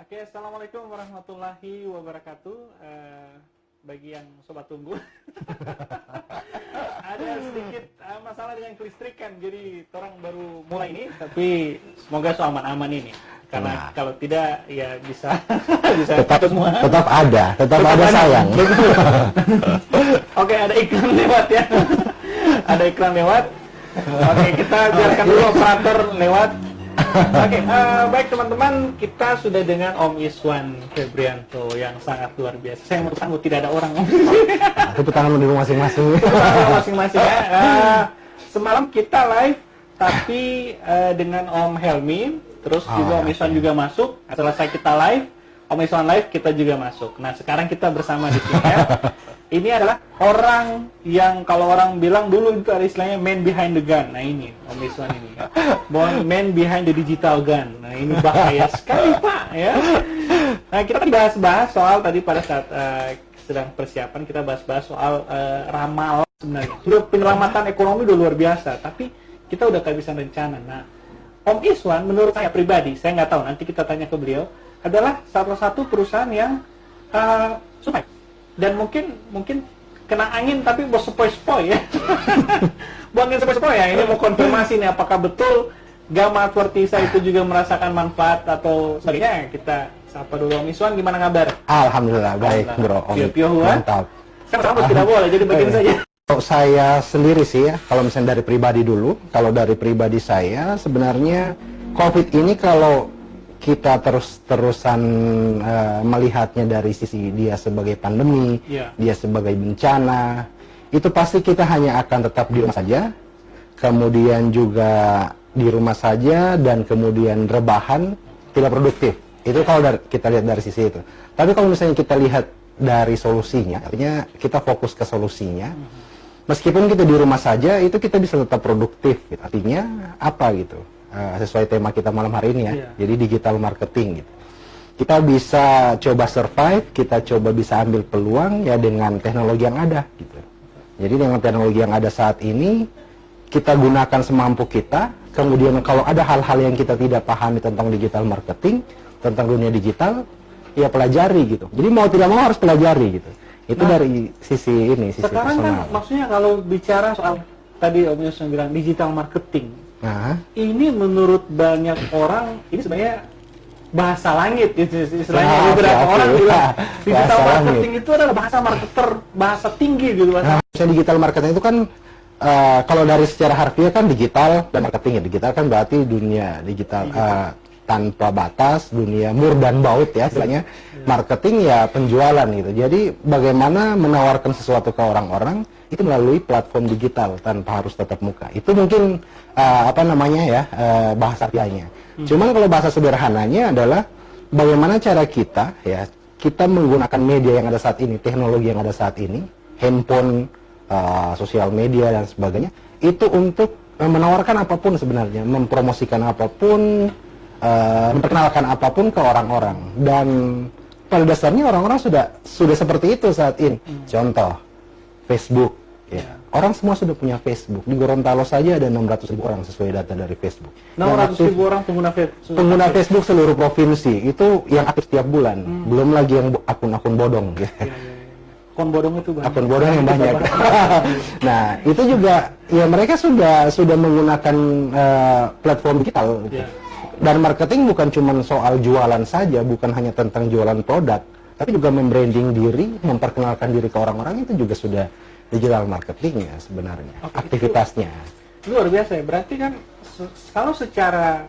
Oke, assalamualaikum warahmatullahi wabarakatuh. Bagi yang sobat tunggu, ada sedikit masalah dengan kelistrikan, jadi orang baru mulai ini, tapi semoga so aman-aman ini. Karena kalau tidak, ya bisa tetap semua. Tetap ada sayang. Oke, ada iklan lewat ya. Ada iklan lewat. Oke, kita biarkan dulu operator lewat. Oke, baik teman-teman, kita sudah dengan Om Iswan Febrianto yang sangat luar biasa. Saya menurut kamu tidak ada orang. Tepuk tangan di rumah masing-masing. Masing-masing ya. Semalam kita live, tapi dengan Om Helmi, terus juga Om Iswan juga masuk. Selesai kita live, Om Iswan live, kita juga masuk. Nah, sekarang kita bersama di sini ya. Ini adalah orang yang kalau orang bilang dulu itu ada istilahnya man behind the gun. Nah ini Om Iswan ini, man behind the digital gun. Nah ini bahaya sekali Pak ya. Nah kita tadi bahas soal tadi pada saat sedang persiapan kita bahas soal ramal sebenarnya. Sudah penyelamatan ekonomi udah luar biasa, tapi kita udah kehabisan rencana. Nah Om Iswan menurut saya pribadi, saya nggak tahu nanti kita tanya ke beliau, adalah salah satu perusahaan yang survive. Dan mungkin kena angin tapi bos sepoi-sepoi ya. Buangin sepoi-sepoi ya. Ini mau konfirmasi nih apakah betul Gama Fortisa itu juga merasakan manfaat atau sebagainya. Kita sapa dulu Om Iswan, gimana kabar? Alhamdulillah baik bro. Pio-pio mantap. Sekarang tidak boleh, jadi bagian saja. Kalau saya sendiri sih ya, kalau misalnya dari pribadi dulu, kalau dari pribadi saya sebenarnya COVID ini kalau kita terus-terusan melihatnya dari sisi dia sebagai pandemi, dia sebagai bencana, itu pasti kita hanya akan tetap di rumah saja, kemudian juga di rumah saja, dan kemudian rebahan, tidak produktif. Itu kalau kita lihat dari sisi itu. Tapi kalau misalnya kita lihat dari solusinya, artinya kita fokus ke solusinya, meskipun kita di rumah saja, itu kita bisa tetap produktif. Gitu. Artinya apa gitu? Sesuai tema kita malam hari ini ya, jadi digital marketing gitu. Kita bisa coba survive, kita coba bisa ambil peluang ya dengan teknologi yang ada gitu. Jadi dengan teknologi yang ada saat ini, kita gunakan semampu kita, kemudian kalau ada hal-hal yang kita tidak pahami tentang digital marketing, tentang dunia digital, ya pelajari gitu. Jadi mau tidak mau harus pelajari gitu. Itu dari sisi ini, sisi sekarang personal. Kan maksudnya kalau bicara soal tadi Om Yusuf bilang digital marketing, ini menurut banyak orang ini sebenarnya bahasa langit istilahnya. Beberapa orang bilang digital marketing itu adalah bahasa marketer, bahasa tinggi gitu. Digital marketing itu kan kalau dari secara harfiah kan digital dan marketing ya. Digital kan berarti dunia digital. Tanpa batas, dunia mur dan baut ya istilahnya. Marketing ya penjualan gitu. Jadi bagaimana menawarkan sesuatu ke orang-orang itu melalui platform digital tanpa harus tatap muka. Itu mungkin bahasa harfiahnya. Cuman kalau bahasa sederhananya adalah bagaimana cara kita ya, kita menggunakan media yang ada saat ini, teknologi yang ada saat ini, handphone, sosial media dan sebagainya, itu untuk menawarkan apapun sebenarnya, mempromosikan apapun, memperkenalkan apapun ke orang-orang. Dan pada dasarnya orang-orang sudah seperti itu saat ini. Contoh Facebook ya. Orang semua sudah punya Facebook. Di Gorontalo saja ada 600.000 orang sesuai data dari Facebook. 600.000 orang pengguna Facebook seluruh provinsi. Itu yang aktif setiap bulan. Belum lagi yang akun-akun bodong ya. Akun bodong itu banyak. Akun bodong yang banyak. Nah, itu juga ya mereka sudah menggunakan platform digital. Dan marketing bukan cuma soal jualan saja, bukan hanya tentang jualan produk, tapi juga membranding diri, memperkenalkan diri ke orang-orang, itu juga sudah digital marketing ya sebenarnya. Aktivitasnya. Luar biasa ya. Berarti kan kalau secara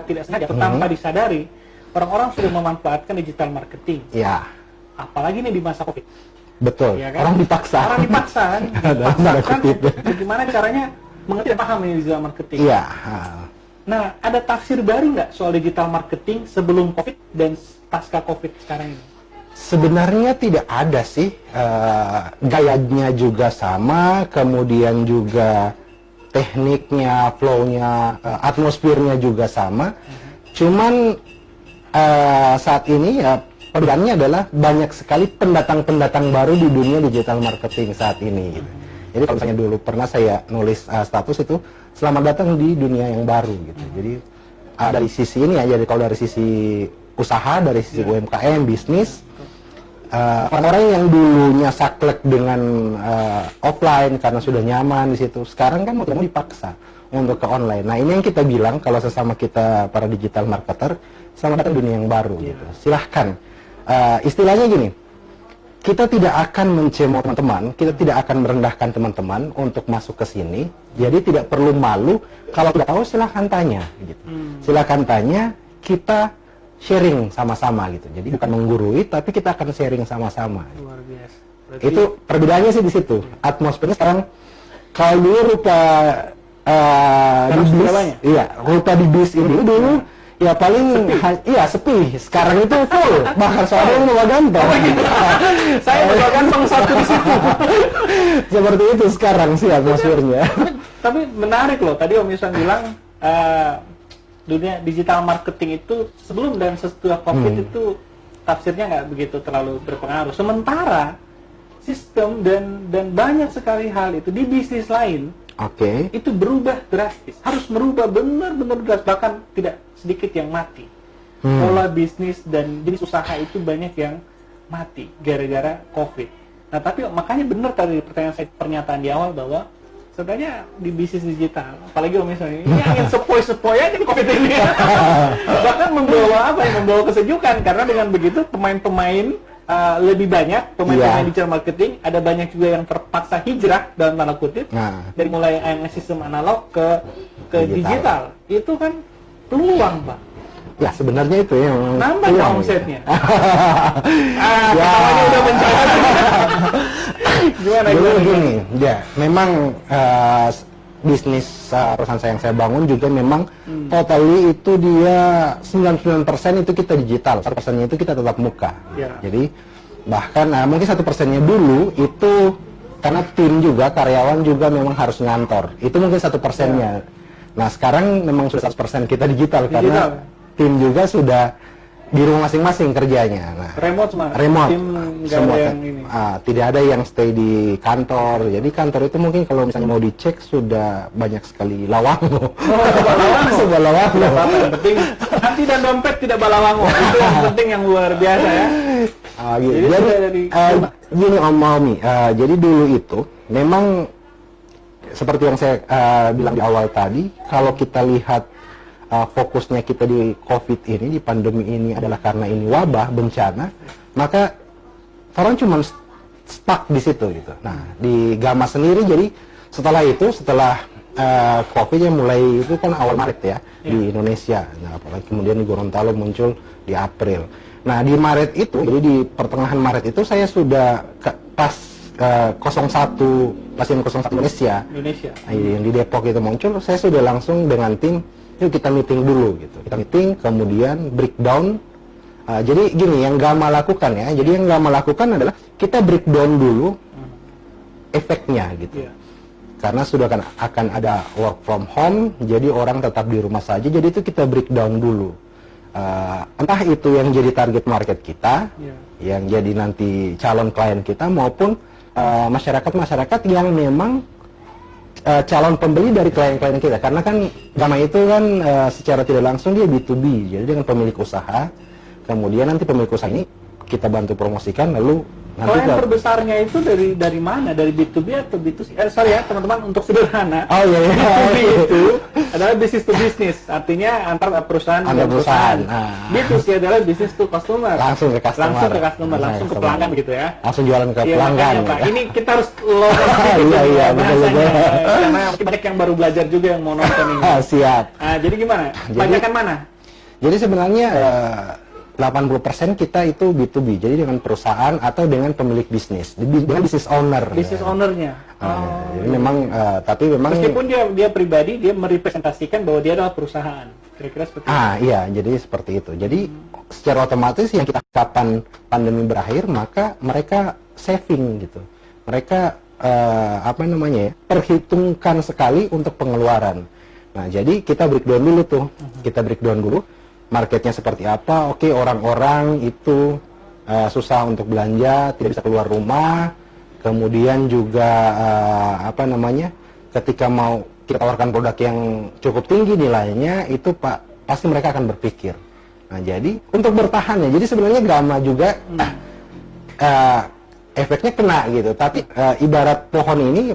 tidak sengaja atau tanpa disadari, orang-orang sudah memanfaatkan digital marketing. Ya. Apalagi nih di masa Covid. Betul. Ya kan? Orang dipaksa kan. Bagaimana caranya mengerti dan paham ini digital marketing. Iya. Nah, ada tafsir baru nggak soal digital marketing sebelum COVID dan pasca COVID sekarang ini? Sebenarnya tidak ada sih. Gayanya juga sama, kemudian juga tekniknya, flow-nya, atmosfernya juga sama. Cuman saat ini ya perbedaannya adalah banyak sekali pendatang-pendatang baru di dunia digital marketing saat ini. Gitu. Jadi kalau misalnya dulu pernah saya nulis status itu, selamat datang di dunia yang baru gitu. Jadi dari sisi ini ya, jadi kalau dari sisi usaha, dari sisi UMKM, bisnis. Orang-orang yang dulunya saklek dengan offline karena sudah nyaman di situ, sekarang kan mau dipaksa untuk ke online. Nah, ini yang kita bilang kalau sesama kita para digital marketer, selamat datang dunia yang baru gitu. Silahkan. Istilahnya gini, kita tidak akan mencemooh teman-teman, kita tidak akan merendahkan teman-teman untuk masuk ke sini. Jadi tidak perlu malu, kalau tidak tahu silahkan tanya gitu. Silahkan tanya, kita sharing sama-sama gitu. Jadi bukan menggurui, tapi kita akan sharing sama-sama. Luar biasa. Berarti... Itu perbedaannya sih di situ. Atmosfernya sekarang kalau dulu rupa di bis, iya, rupa di bis ini dulu ya paling sepi. Sekarang itu full. Bahkan soalnya yang bawa gantong. Saya bawa gantong satu di situ. Seperti itu sekarang sih atmosfernya. Tapi menarik loh. Tadi Om Ihsan bilang dunia digital marketing itu sebelum dan setelah COVID itu tafsirnya nggak begitu terlalu berpengaruh. Sementara sistem dan banyak sekali hal itu di bisnis lain itu berubah drastis. Harus merubah benar-benar drastis. Bahkan tidak sedikit yang mati. Pola bisnis dan jenis usaha itu banyak yang mati gara-gara COVID. Nah, tapi makanya benar tadi pernyataan di awal bahwa sebenarnya di bisnis digital, apalagi misalnya ini angin sepoi-sepoi aja di COVID ini. Bahkan membawa kesejukan, karena dengan begitu pemain-pemain lebih banyak, pemain-pemain digital marketing, ada banyak juga yang terpaksa hijrah dalam tanda kutip dari mulai sistem analog ke digital. Itu kan peluang, Pak. Ya, sebenarnya itu ya. Nambah omsetnya. Pertamanya udah mencapai. Gimana gini, ya memang bisnis perusahaan saya yang saya bangun juga memang totally itu dia 99% itu kita digital, 1%-nya itu kita tetap muka. Jadi bahkan mungkin 1%-nya dulu itu karena tim juga, karyawan juga memang harus ngantor. Itu mungkin 1%-nya. Nah, sekarang memang sudah 100% kita digital karena tim juga sudah di rumah masing-masing kerjanya. Nah, remote tim semua yang ini. Tidak ada yang stay di kantor. Jadi kantor itu mungkin kalau misalnya mau dicek sudah banyak sekali lawango. Sebuah lawango. Yang penting hati dan dompet tidak balawango. Itu yang penting, yang luar biasa ya. Jadi gini Om Maumi, jadi dulu itu memang seperti yang saya bilang di awal tadi, kalau kita lihat fokusnya kita di COVID ini, di pandemi ini adalah karena ini wabah, bencana, maka orang cuma stuck di situ gitu. Nah, di Gama sendiri jadi setelah COVID yang mulai itu kan awal Maret ya di Indonesia. Nah, apalagi kemudian di Gorontalo muncul di April. Nah, di Maret itu, jadi di pertengahan Maret itu saya sudah pas 01 pasien 01 Indonesia. Yang di Depok itu muncul, saya sudah langsung dengan tim, yuk kita meeting dulu gitu. Kita meeting, kemudian breakdown. Jadi gini, yang Gama lakukan ya. Jadi yang Gama lakukan adalah kita breakdown dulu efeknya gitu. Karena sudah akan ada work from home, jadi orang tetap di rumah saja. Jadi itu kita breakdown dulu. Entah itu yang jadi target market kita, yang jadi nanti calon klien kita, maupun masyarakat-masyarakat yang memang calon pembeli dari klien-klien kita, karena kan Gama itu kan secara tidak langsung dia B2B, jadi dengan pemilik usaha, kemudian nanti pemilik usaha ini kita bantu promosikan, lalu nanti klien terbesarnya itu dari mana? Dari B2B atau B2C? Sorry ya teman-teman, untuk sederhana. B2B itu adalah business to business, artinya antar perusahaan dan perusahaan. B2C adalah business to customer. Langsung ke customer, langsung ke pelanggan gitu ya. Langsung jualan ke pelanggan. Pak, ini kita harus betul. Karena banyak yang baru belajar juga yang mau nonton ini. Siap. Jadi gimana? Banyakan mana? Jadi sebenarnya 80% kita itu B2B, jadi dengan perusahaan atau dengan pemilik bisnis, dengan business owner. Business ownernya. Jadi memang, tapi memang meskipun dia pribadi, dia merepresentasikan bahwa dia adalah perusahaan. Kira-kira seperti itu. Iya, jadi seperti itu. Jadi secara otomatis yang kita kapan pandemi berakhir, maka mereka saving gitu. Mereka perhitungkan sekali untuk pengeluaran. Nah, jadi kita breakdown dulu tuh. Kita breakdown dulu marketnya seperti apa. Oke, orang-orang itu susah untuk belanja, tidak bisa keluar rumah. Kemudian juga ketika mau kita tawarkan produk yang cukup tinggi nilainya, itu pasti mereka akan berpikir Nah, jadi untuk bertahan ya, jadi sebenarnya Gamma juga efeknya kena gitu. Tapi ibarat pohon ini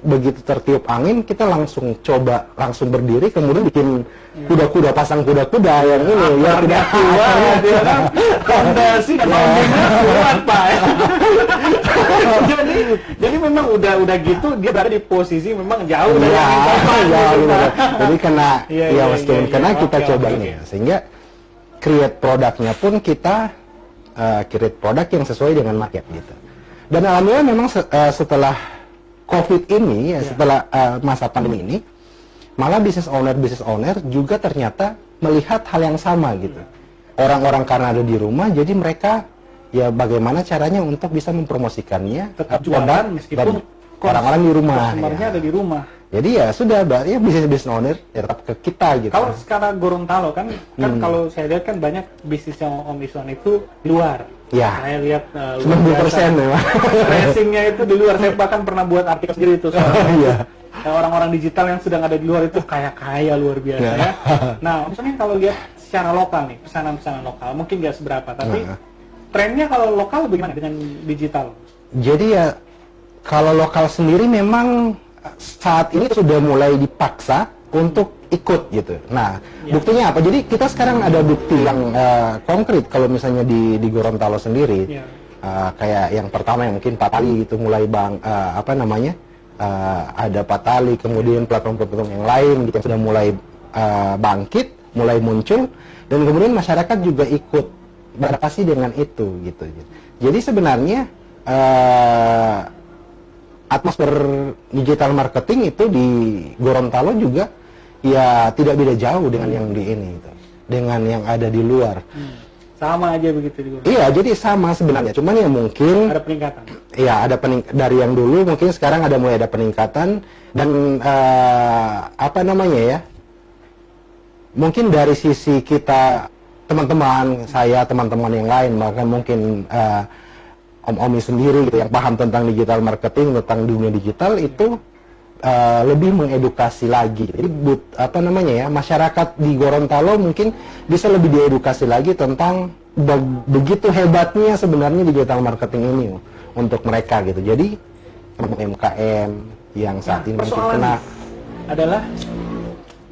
begitu tertiup angin, kita langsung coba langsung berdiri, kemudian bikin kuda-kuda, pasang kuda-kuda yang ini ya tidak kuat, dia kan fondasi dan bangunannya kuat Pak. jadi memang udah gitu dia berada di posisi memang jauh dari angin topan gitu. Jadi kena Iya, meskipun kena kita oke, coba oke. ini sehingga create produknya pun kita create produk yang sesuai dengan market gitu. Dan alhamdulillah memang setelah COVID ini, ya, setelah masa pandemi ini, malah business owner juga ternyata melihat hal yang sama gitu. Orang-orang karena ada di rumah, jadi mereka ya bagaimana caranya untuk bisa mempromosikannya Tetap jualan meskipun orang-orang di rumah. Customernya ada di rumah. Jadi ya sudah, ya business owner ya tetap ke kita gitu. Kalau skala Gorontalo kan kalau saya lihat kan banyak bisnis yang Om Iswan itu di luar. Ya. Saya lihat 90% memang. racingnya itu di luar. Saya bahkan pernah buat artikel sendiri itu soal Iya. orang-orang digital yang sedang ada di luar itu kaya-kaya luar biasa ya. Nah, misalnya kalau lihat secara lokal nih, pesanan-pesanan lokal mungkin nggak seberapa, tapi trennya kalau lokal bagaimana dengan digital? Jadi ya kalau lokal sendiri memang saat ini sudah mulai dipaksa untuk ikut gitu. Nah, buktinya apa? Jadi kita sekarang ada bukti yang konkret kalau misalnya di Gorontalo sendiri. Kayak yang pertama yang mungkin Patali gitu mulai ada Patali, kemudian platform-platform yang lain gitu yang sudah mulai bangkit, mulai muncul, dan kemudian masyarakat juga ikut beradaptasi dengan itu gitu. Jadi sebenarnya atmosfer digital marketing itu di Gorontalo juga ya tidak beda jauh dengan yang di ini gitu, dengan yang ada di luar. Sama aja begitu di Gorontalo. Iya, jadi sama sebenarnya. Cuman ya mungkin Ada peningkatan. Iya, ada dari yang dulu mungkin sekarang mulai ada peningkatan dan mungkin dari sisi kita teman-teman, saya teman-teman yang lain, bahkan mungkin Om Omi sendiri gitu yang paham tentang digital marketing, tentang dunia digital itu lebih mengedukasi lagi. Jadi masyarakat di Gorontalo mungkin bisa lebih diedukasi lagi tentang begitu hebatnya sebenarnya digital marketing ini untuk mereka gitu. Jadi UMKM yang saat ini mungkin kena adalah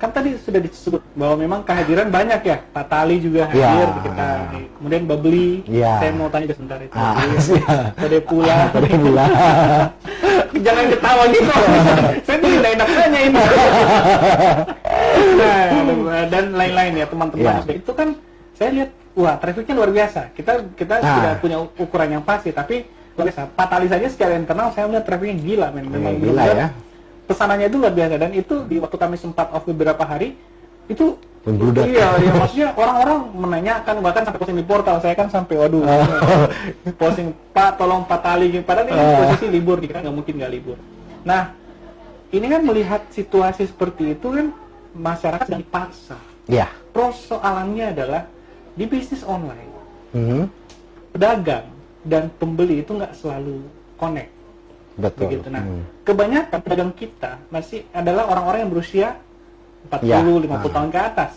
kan tadi sudah disebut bahwa memang kehadiran banyak ya. Pak Tali juga hadir kita. Kemudian Babli. Saya mau tanya sebentar itu. Tade Pula. Jangan ketawa gitu. Saya tuh tidak enak nanya ini. Nah, dan lain-lain ya teman-teman. Itu kan saya lihat wah trafficnya luar biasa. Kita sudah punya ukuran yang pasti, tapi luar biasa. Pak Tali saja secara internal saya melihat trafficnya gila, memang gila ya. Pesanannya itu luar biasa, dan itu di waktu kami sempat off beberapa hari itu membludak. Iya, maksudnya orang-orang menanyakan, bahkan sampai posting di portal saya kan sampai waduh posting Pak tolong Pak Tali, padahal ini posisi libur, dikira nggak mungkin nggak libur. Nah ini kan melihat situasi seperti itu kan masyarakat sedang dipaksa. Iya. Persoalannya adalah di bisnis online pedagang dan pembeli itu nggak selalu connect. Betul. Begitu. Nah, kebanyakan pedagang kita masih adalah orang-orang yang berusia 40-50 tahun ke atas.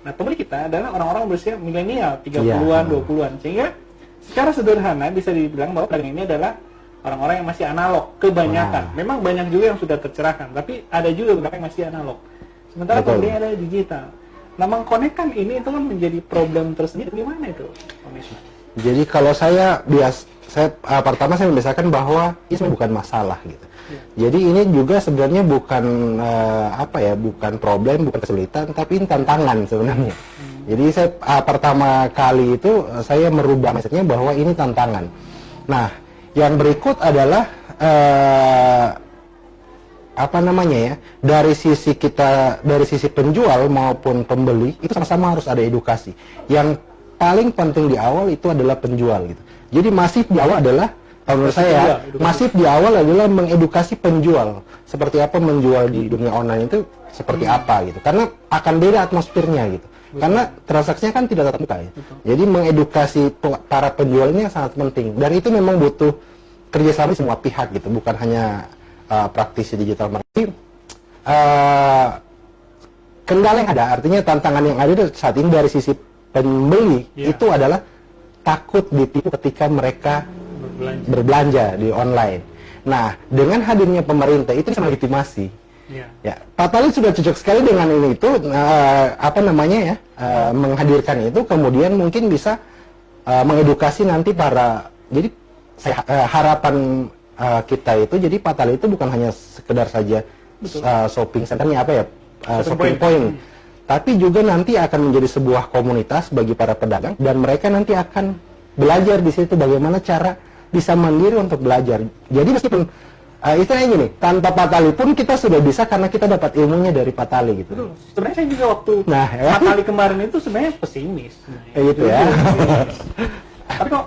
Nah, pembeli kita adalah orang-orang berusia milenial, 30-an, 20-an. Sehingga secara sederhana bisa dibilang bahwa pedagang ini adalah orang-orang yang masih analog, kebanyakan. Memang banyak juga yang sudah tercerahkan, tapi ada juga beberapa yang masih analog. Sementara pembeli adalah digital. Nah, mengkonekkan ini itu kan menjadi problem tersendiri. Gimana itu, Om Iswan? Jadi kalau pertama saya membiasakan bahwa ini bukan masalah gitu. Jadi ini juga sebenarnya bukan bukan problem, bukan kesulitan, tapi ini tantangan sebenarnya. Jadi saya dari kali itu saya merubah mindsetnya bahwa ini tantangan. Nah, yang berikut adalah dari sisi penjual maupun pembeli itu sama-sama harus ada edukasi. Yang paling penting di awal itu adalah penjual gitu. Jadi masif di awal adalah menurut saya masif di awal adalah mengedukasi penjual seperti apa menjual di dunia online itu seperti apa gitu, karena akan beda atmosfernya gitu. Karena transaksinya kan tidak tatap muka ya. Jadi mengedukasi para penjual ini sangat penting, dan itu memang butuh kerjasama semua pihak gitu, bukan hanya praktisi digital marketing. Kendala yang ada, artinya tantangan yang ada saat ini dari sisi pembeli Iya. itu adalah takut ditipu ketika mereka berbelanja di online. Nah, dengan hadirnya pemerintah itu bisa legitimasi. Iya. Ya, Pak Tali sudah cocok sekali dengan ini itu apa namanya ya, menghadirkan itu, kemudian mungkin bisa mengedukasi nanti para. Jadi harapan kita itu, jadi Pak Tali itu bukan hanya sekedar saja shopping centernya apa ya, shopping point. Tapi juga nanti akan menjadi sebuah komunitas bagi para pedagang, dan mereka nanti akan belajar di situ bagaimana cara bisa mandiri untuk belajar. Jadi meskipun istilahnya gini, tanpa Pak Tali pun kita sudah bisa karena kita dapat ilmunya dari Pak Tali gitu. Betul. Sebenarnya saya juga waktu ya. Pak Tali kemarin itu sebenarnya pesimis. Gitu ya. Tapi kok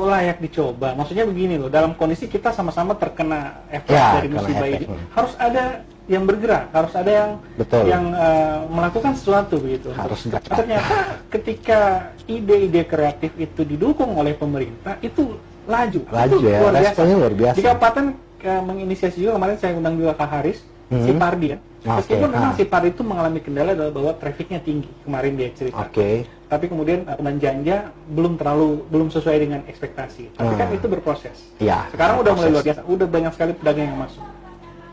layak dicoba. Maksudnya begini loh, dalam kondisi kita sama-sama terkena efek Ya, dari kena musibah efek. ini, harus ada yang bergerak, harus ada yang Betul. melakukan sesuatu begitu. Harus gerak. Ternyata ketika ide-ide kreatif itu didukung oleh pemerintah, itu laju. Laju Itu ya, responnya luar biasa. Di kabupaten menginisiasi juga, kemarin saya undang juga Kak Haris, si Pardi ya. Meskipun memang si Pardi itu mengalami kendala adalah bahwa trafficnya tinggi, kemarin dia cerita. Tapi kemudian Janja belum sesuai dengan ekspektasi. Tapi kan itu berproses. Ya, sekarang udah mulai luar biasa, udah banyak sekali pedagang yang masuk.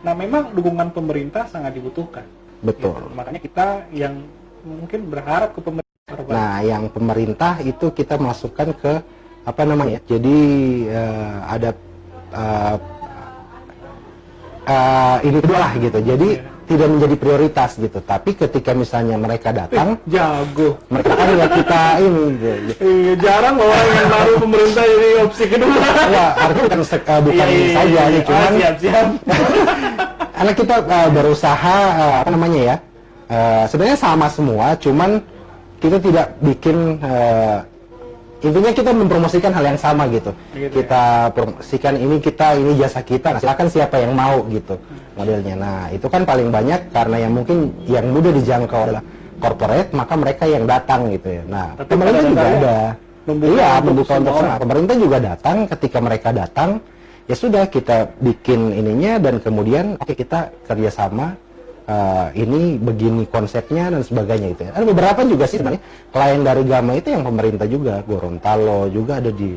Nah, memang dukungan pemerintah sangat dibutuhkan. Betul. Gitu. Makanya kita yang mungkin berharap ke pemerintah. Nah, yang pemerintah itu kita masukkan ke apa namanya? Jadi ada ini dua lah gitu. Jadi tidak menjadi prioritas gitu. Tapi ketika misalnya mereka datang, jago. mereka kan lihat kita ini gitu. Iya, jarang orang yang baru pemerintah jadi opsi kedua. Ya, artinya bukan ini saja, cuman siap. karena kita berusaha apa namanya ya, sebenarnya sama semua, cuman kita tidak bikin intinya kita mempromosikan hal yang sama gitu. Kita promosikan ini jasa kita. Nah, silakan siapa yang mau gitu modelnya. Nah, itu kan paling banyak karena yang mungkin yang mudah dijangkau adalah corporate, maka mereka yang datang gitu ya. Nah, pemerintah juga ada. Iya, membuka untuk semua. Pemerintah juga datang. Ketika mereka datang, ya sudah kita bikin ininya, dan kemudian oke, kita kerjasama. Ini begini konsepnya dan sebagainya gitu ya. Ada beberapa juga sih sebenarnya klien dari Gama itu yang pemerintah juga, Gorontalo juga ada di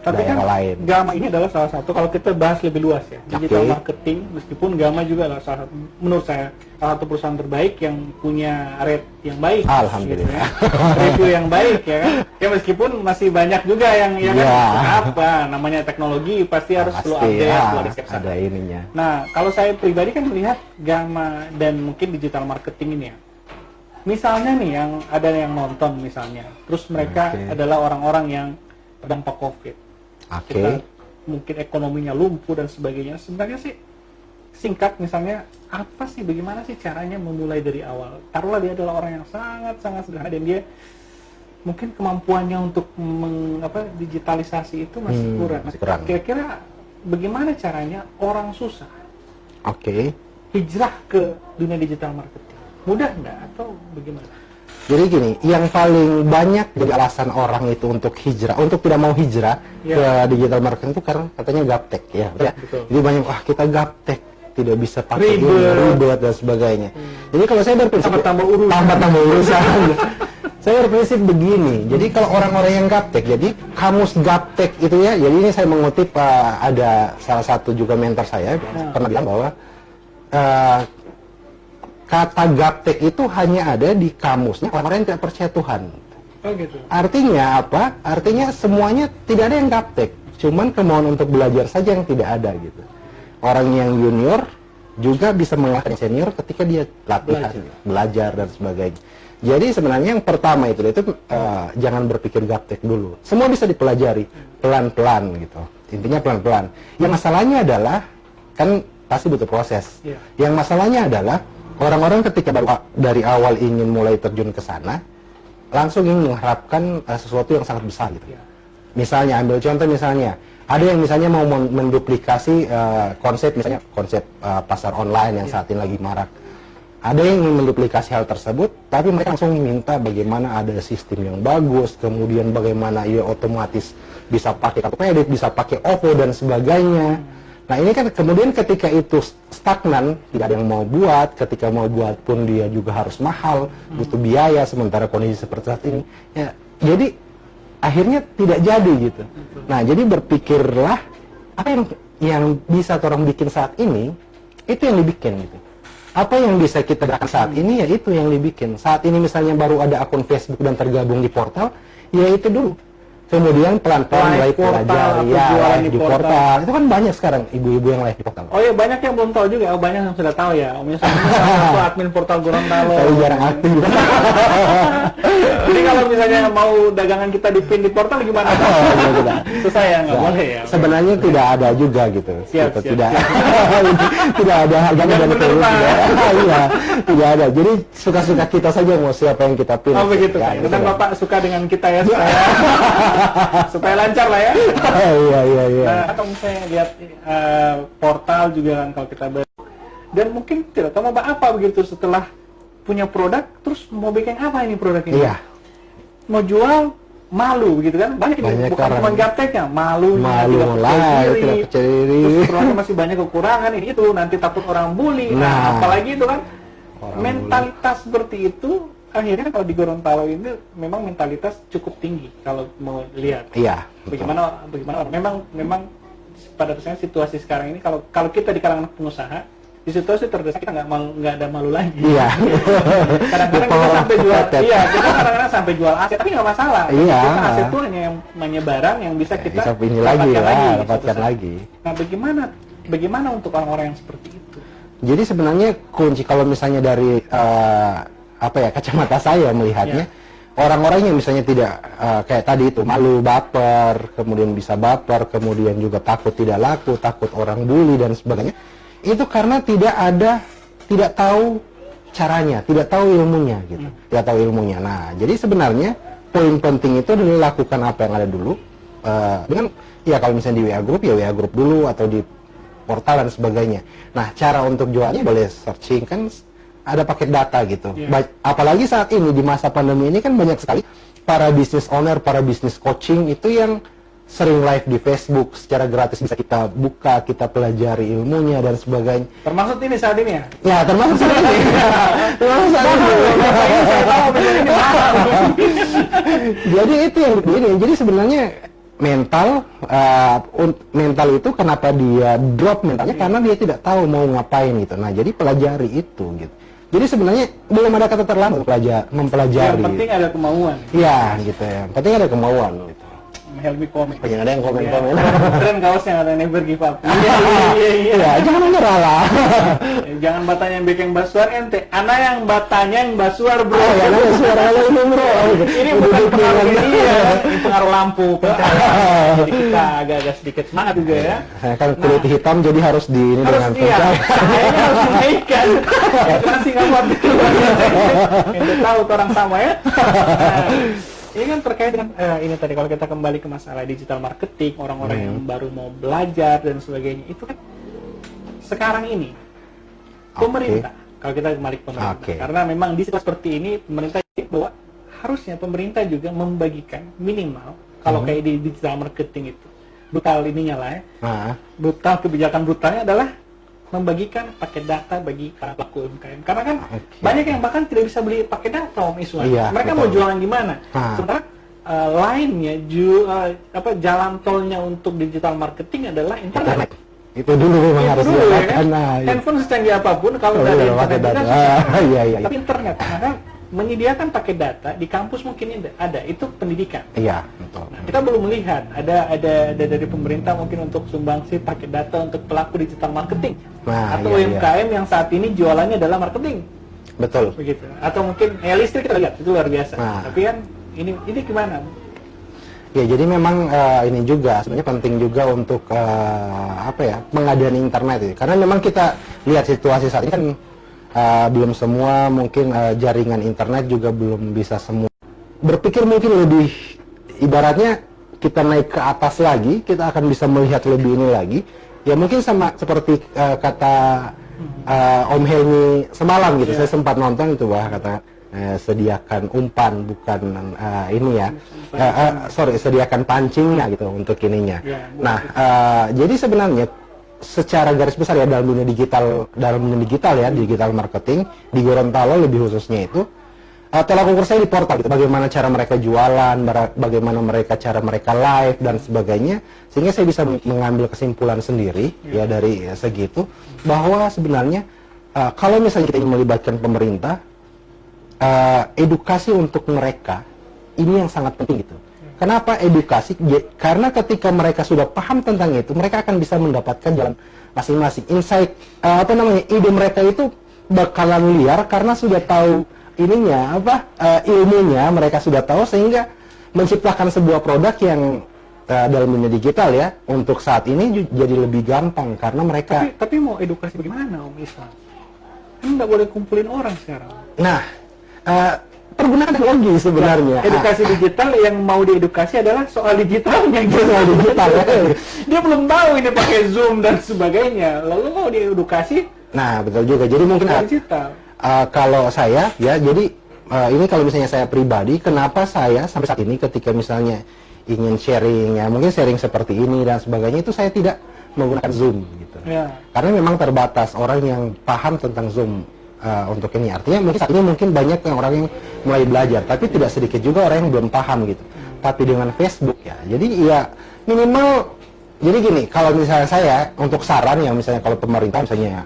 daerah lain. Gama ini adalah salah satu, kalau kita bahas lebih luas ya, digital marketing, meskipun Gama juga adalah salah satu, menurut saya salah satu perusahaan terbaik yang punya rate yang baik. Alhamdulillah. Gitu ya. Review yang baik ya kan. Ya meskipun masih banyak juga yang apa namanya teknologi pasti harus selalu update, selalu ada ininya. Nah, kalau saya pribadi kan melihat Gama dan mungkin digital marketing ini ya. Misalnya nih yang ada yang nonton misalnya, terus mereka adalah orang-orang yang terdampak COVID. Kita mungkin ekonominya lumpuh dan sebagainya. Sebenarnya sih singkat misalnya, apa sih, bagaimana sih caranya memulai dari awal? Taruhlah dia adalah orang yang sangat-sangat sederhana dan dia mungkin kemampuannya untuk digitalisasi itu masih kurang. Kira-kira bagaimana caranya orang susah hijrah ke dunia digital marketing? Mudah nggak atau bagaimana? Jadi gini, yang paling banyak jadi alasan orang itu untuk hijrah, untuk tidak mau hijrah ke digital marketing itu karena katanya gaptek ya. Jadi banyak, kita gaptek, tidak bisa pakai ribet dan sebagainya. Jadi kalau saya berprinsip tambah urusan. Saya berprinsip begini. Jadi kalau orang-orang yang gaptek, jadi kamus gaptek itu ya. Jadi ini saya mengutip ada salah satu juga mentor saya pernah bilang bahwa kata gaptek itu hanya ada di kamusnya orang-orang yang tidak percaya Tuhan. Gitu. Artinya apa? Artinya semuanya tidak ada yang gaptek, cuman kemauan untuk belajar saja yang tidak ada gitu. Orang yang junior juga bisa mengalahkan senior ketika dia latihan, belajar dan sebagainya. Jadi sebenarnya yang pertama itu jangan berpikir gaptek dulu. Semua bisa dipelajari pelan-pelan gitu. Intinya pelan-pelan. Yang masalahnya adalah kan pasti butuh proses. Yang masalahnya adalah orang-orang ketika dari awal ingin mulai terjun ke sana, langsung ingin mengharapkan sesuatu yang sangat besar gitu. Misalnya, ambil contoh misalnya, ada yang misalnya mau menduplikasi konsep pasar online yang saat ini lagi marak. Ada yang ingin menduplikasi hal tersebut, tapi mereka langsung minta bagaimana ada sistem yang bagus, kemudian bagaimana ia otomatis bisa pakai kartu kredit, bisa pakai OVO dan sebagainya. Nah ini kan kemudian ketika itu stagnan, tidak ada yang mau buat, ketika mau buat pun dia juga harus mahal, butuh biaya, sementara kondisi seperti saat ini, ya Jadi akhirnya tidak jadi gitu. Nah, jadi berpikirlah apa yang bisa orang bikin saat ini, itu yang dibikin gitu. Apa yang bisa kita lakukan saat ini, ya itu yang dibikin. Saat ini misalnya baru ada akun Facebook dan tergabung di portal, ya itu dulu. Kemudian pelan-pelan mulai pelajari, ya live di portal. Itu kan banyak sekarang ibu-ibu yang live di portal. Oh iya, banyak yang belum tahu juga. Oh, banyak yang sudah tahu ya. Om Yos itu admin portal Gorontalo. Tapi jarang aktif. Jadi kalau misalnya mau dagangan kita dipin di portal gimana? Susah ya, nggak boleh ya. Sebenarnya tidak ada juga gitu. Siap, tidak tidak ada harganya dan turun. Iya, tidak ada. Jadi suka-suka kita saja mau siapa yang kita pilih. Oh begitu. Ya, Karena Bapak suka dengan kita ya, supaya lancar lah ya. Iya. Nah, atau misalnya lihat portal juga kan kalau kita dan mungkin tidak tahu mau apa begitu setelah punya produk, terus mau bikin apa ini produk ini? Iya. Mau jual malu begitu kan? Banyak bukan cuma gapteknya, malu lah, tidak percaya diri. Terus produknya masih banyak kekurangan ini itu, nanti takut orang bully. Nah, apalagi itu kan mentalitas seperti itu. Akhirnya kalau di Gorontalo ini memang mentalitas cukup tinggi kalau mau lihat. Iya. Bagaimana orang memang pada dasarnya situasi sekarang ini kalau kita di kalangan pengusaha di situasi terdesak kita nggak ada malu lagi. Iya. Kadang-kadang kita sampai jual, kita kadang-kadang sampai jual aset tapi nggak masalah. Iya. Kita aset itu hanya barang yang bisa kita dapatkan lagi. Nah, bagaimana untuk orang-orang yang seperti itu? Jadi sebenarnya kunci kalau misalnya dari kacamata saya melihatnya, orang-orang yang misalnya tidak kayak tadi itu malu, baper, kemudian bisa baper, kemudian juga takut tidak laku, takut orang bully dan sebagainya, itu karena tidak tahu caranya, tidak tahu ilmunya gitu, tidak tahu ilmunya. Nah, jadi sebenarnya poin penting itu adalah lakukan apa yang ada dulu dengan ya kalau misalnya di WA Group ya WA Group dulu atau di portal dan sebagainya. Nah, cara untuk jualnya boleh searching kan. Ada paket data gitu. Apalagi saat ini di masa pandemi ini kan banyak sekali para business owner, para business coaching itu yang sering live di Facebook secara gratis, bisa kita buka, kita pelajari ilmunya dan sebagainya. Termasuk ini saat ini ya? Ya, termasuk saat ini. Termasuk saat ini. Jadi itu yang begini. Jadi sebenarnya mental itu kenapa dia drop mentalnya karena dia tidak tahu mau ngapain gitu. Nah, jadi pelajari itu gitu. Jadi sebenarnya belum ada kata terlambat mempelajari. Yang penting ada kemauan. Iya, gitu ya. Yang penting ada kemauan gitu. Helmi komen. Pengen ada yang komen. Keren kaosnya ada never give up. Iya. Jangan menyerah lah. Jangan batanya yang bikin basuar ente. Ana yang batanya yang basuar bro. Ya, suara ini bro. Ini bukan pengaruh ini ya. Ini pengaruh lampu. Jadi kita agak-agak sedikit semangat juga ya. Saya kan kulit hitam jadi harus di ini dengan pencahayaan. Kayaknya harus menaikkan. Masih nggak buat itu. Ente tahu orang sama ya. Ini kan terkait dengan ini tadi kalau kita kembali ke masalah digital marketing, orang-orang yang baru mau belajar dan sebagainya, itu kan sekarang ini pemerintah, kalau kita kembali ke pemerintah, karena memang di situasi seperti ini pemerintah bahwa harusnya pemerintah juga membagikan minimal kalau kayak di digital marketing itu brutal ininya lah ya, brutal kebijakan brutalnya adalah membagikan paket data bagi para pelaku UMKM. Karena kan banyak yang bahkan tidak bisa beli paket data Om Iswan. Mereka mau jualan gimana? Sementara lainnya jalan tolnya untuk digital marketing adalah internet. Itu dulu memang harus dilakukan. Handphone secanggih apapun kalau dari internet itu susah. Tapi internet, karena menyediakan paket data di kampus mungkin ada, itu pendidikan. Iya, betul. Nah, kita belum melihat ada dari pemerintah mungkin untuk sumbangsi paket data untuk pelaku digital marketing atau UMKM yang saat ini jualannya adalah marketing. Betul. Begitu. Atau mungkin listrik kita lihat itu luar biasa. Tapi kan ini gimana? Ya, jadi memang ini juga sebenarnya penting juga untuk pengadaan internet ya. Karena memang kita lihat situasi saat ini kan belum semua mungkin jaringan internet juga belum bisa semua. Berpikir mungkin lebih ibaratnya kita naik ke atas lagi, kita akan bisa melihat lebih ini lagi. Ya mungkin sama seperti kata Om Helmi semalam gitu. Saya sempat nonton itu kata sediakan umpan bukan sediakan pancingnya gitu untuk ininya. Nah, jadi sebenarnya secara garis besar ya dalam dunia digital ya, digital marketing di Gorontalo lebih khususnya itu tolak ukur saya di portal gitu, bagaimana cara mereka jualan, bagaimana cara mereka live dan sebagainya, sehingga saya bisa mengambil kesimpulan sendiri ya dari segitu bahwa sebenarnya kalau misalnya kita ingin melibatkan pemerintah, edukasi untuk mereka ini yang sangat penting gitu. Kenapa edukasi? Karena ketika mereka sudah paham tentang itu, mereka akan bisa mendapatkan jalan masing-masing. Insight ide mereka itu bakalan liar karena sudah tahu ininya ilmunya, mereka sudah tahu, sehingga menciptakan sebuah produk yang dalam dunia digital ya untuk saat ini jadi lebih gampang karena mereka. Tapi mau edukasi bagaimana Om Islam? Kan nggak boleh kumpulin orang sekarang. Nah, pergunakan teknologi sebenarnya. Edukasi digital yang mau diedukasi adalah soal digitalnya. Soal digital ya. Dia belum tahu ini pakai Zoom dan sebagainya. Lalu mau diedukasi? Nah, betul juga. Jadi mungkin digital. Kalau saya ya, jadi ini kalau misalnya saya pribadi, kenapa saya sampai saat ini ketika misalnya ingin sharing ya, mungkin sharing seperti ini dan sebagainya, itu saya tidak menggunakan Zoom gitu. Ya. Karena memang terbatas orang yang paham tentang Zoom untuk ini. Artinya mungkin saat ini mungkin banyak orang yang mulai belajar, tapi tidak sedikit juga orang yang belum paham gitu. Tapi dengan Facebook ya, jadi ya minimal. Jadi gini, kalau misalnya saya untuk saran ya, misalnya kalau pemerintah misalnya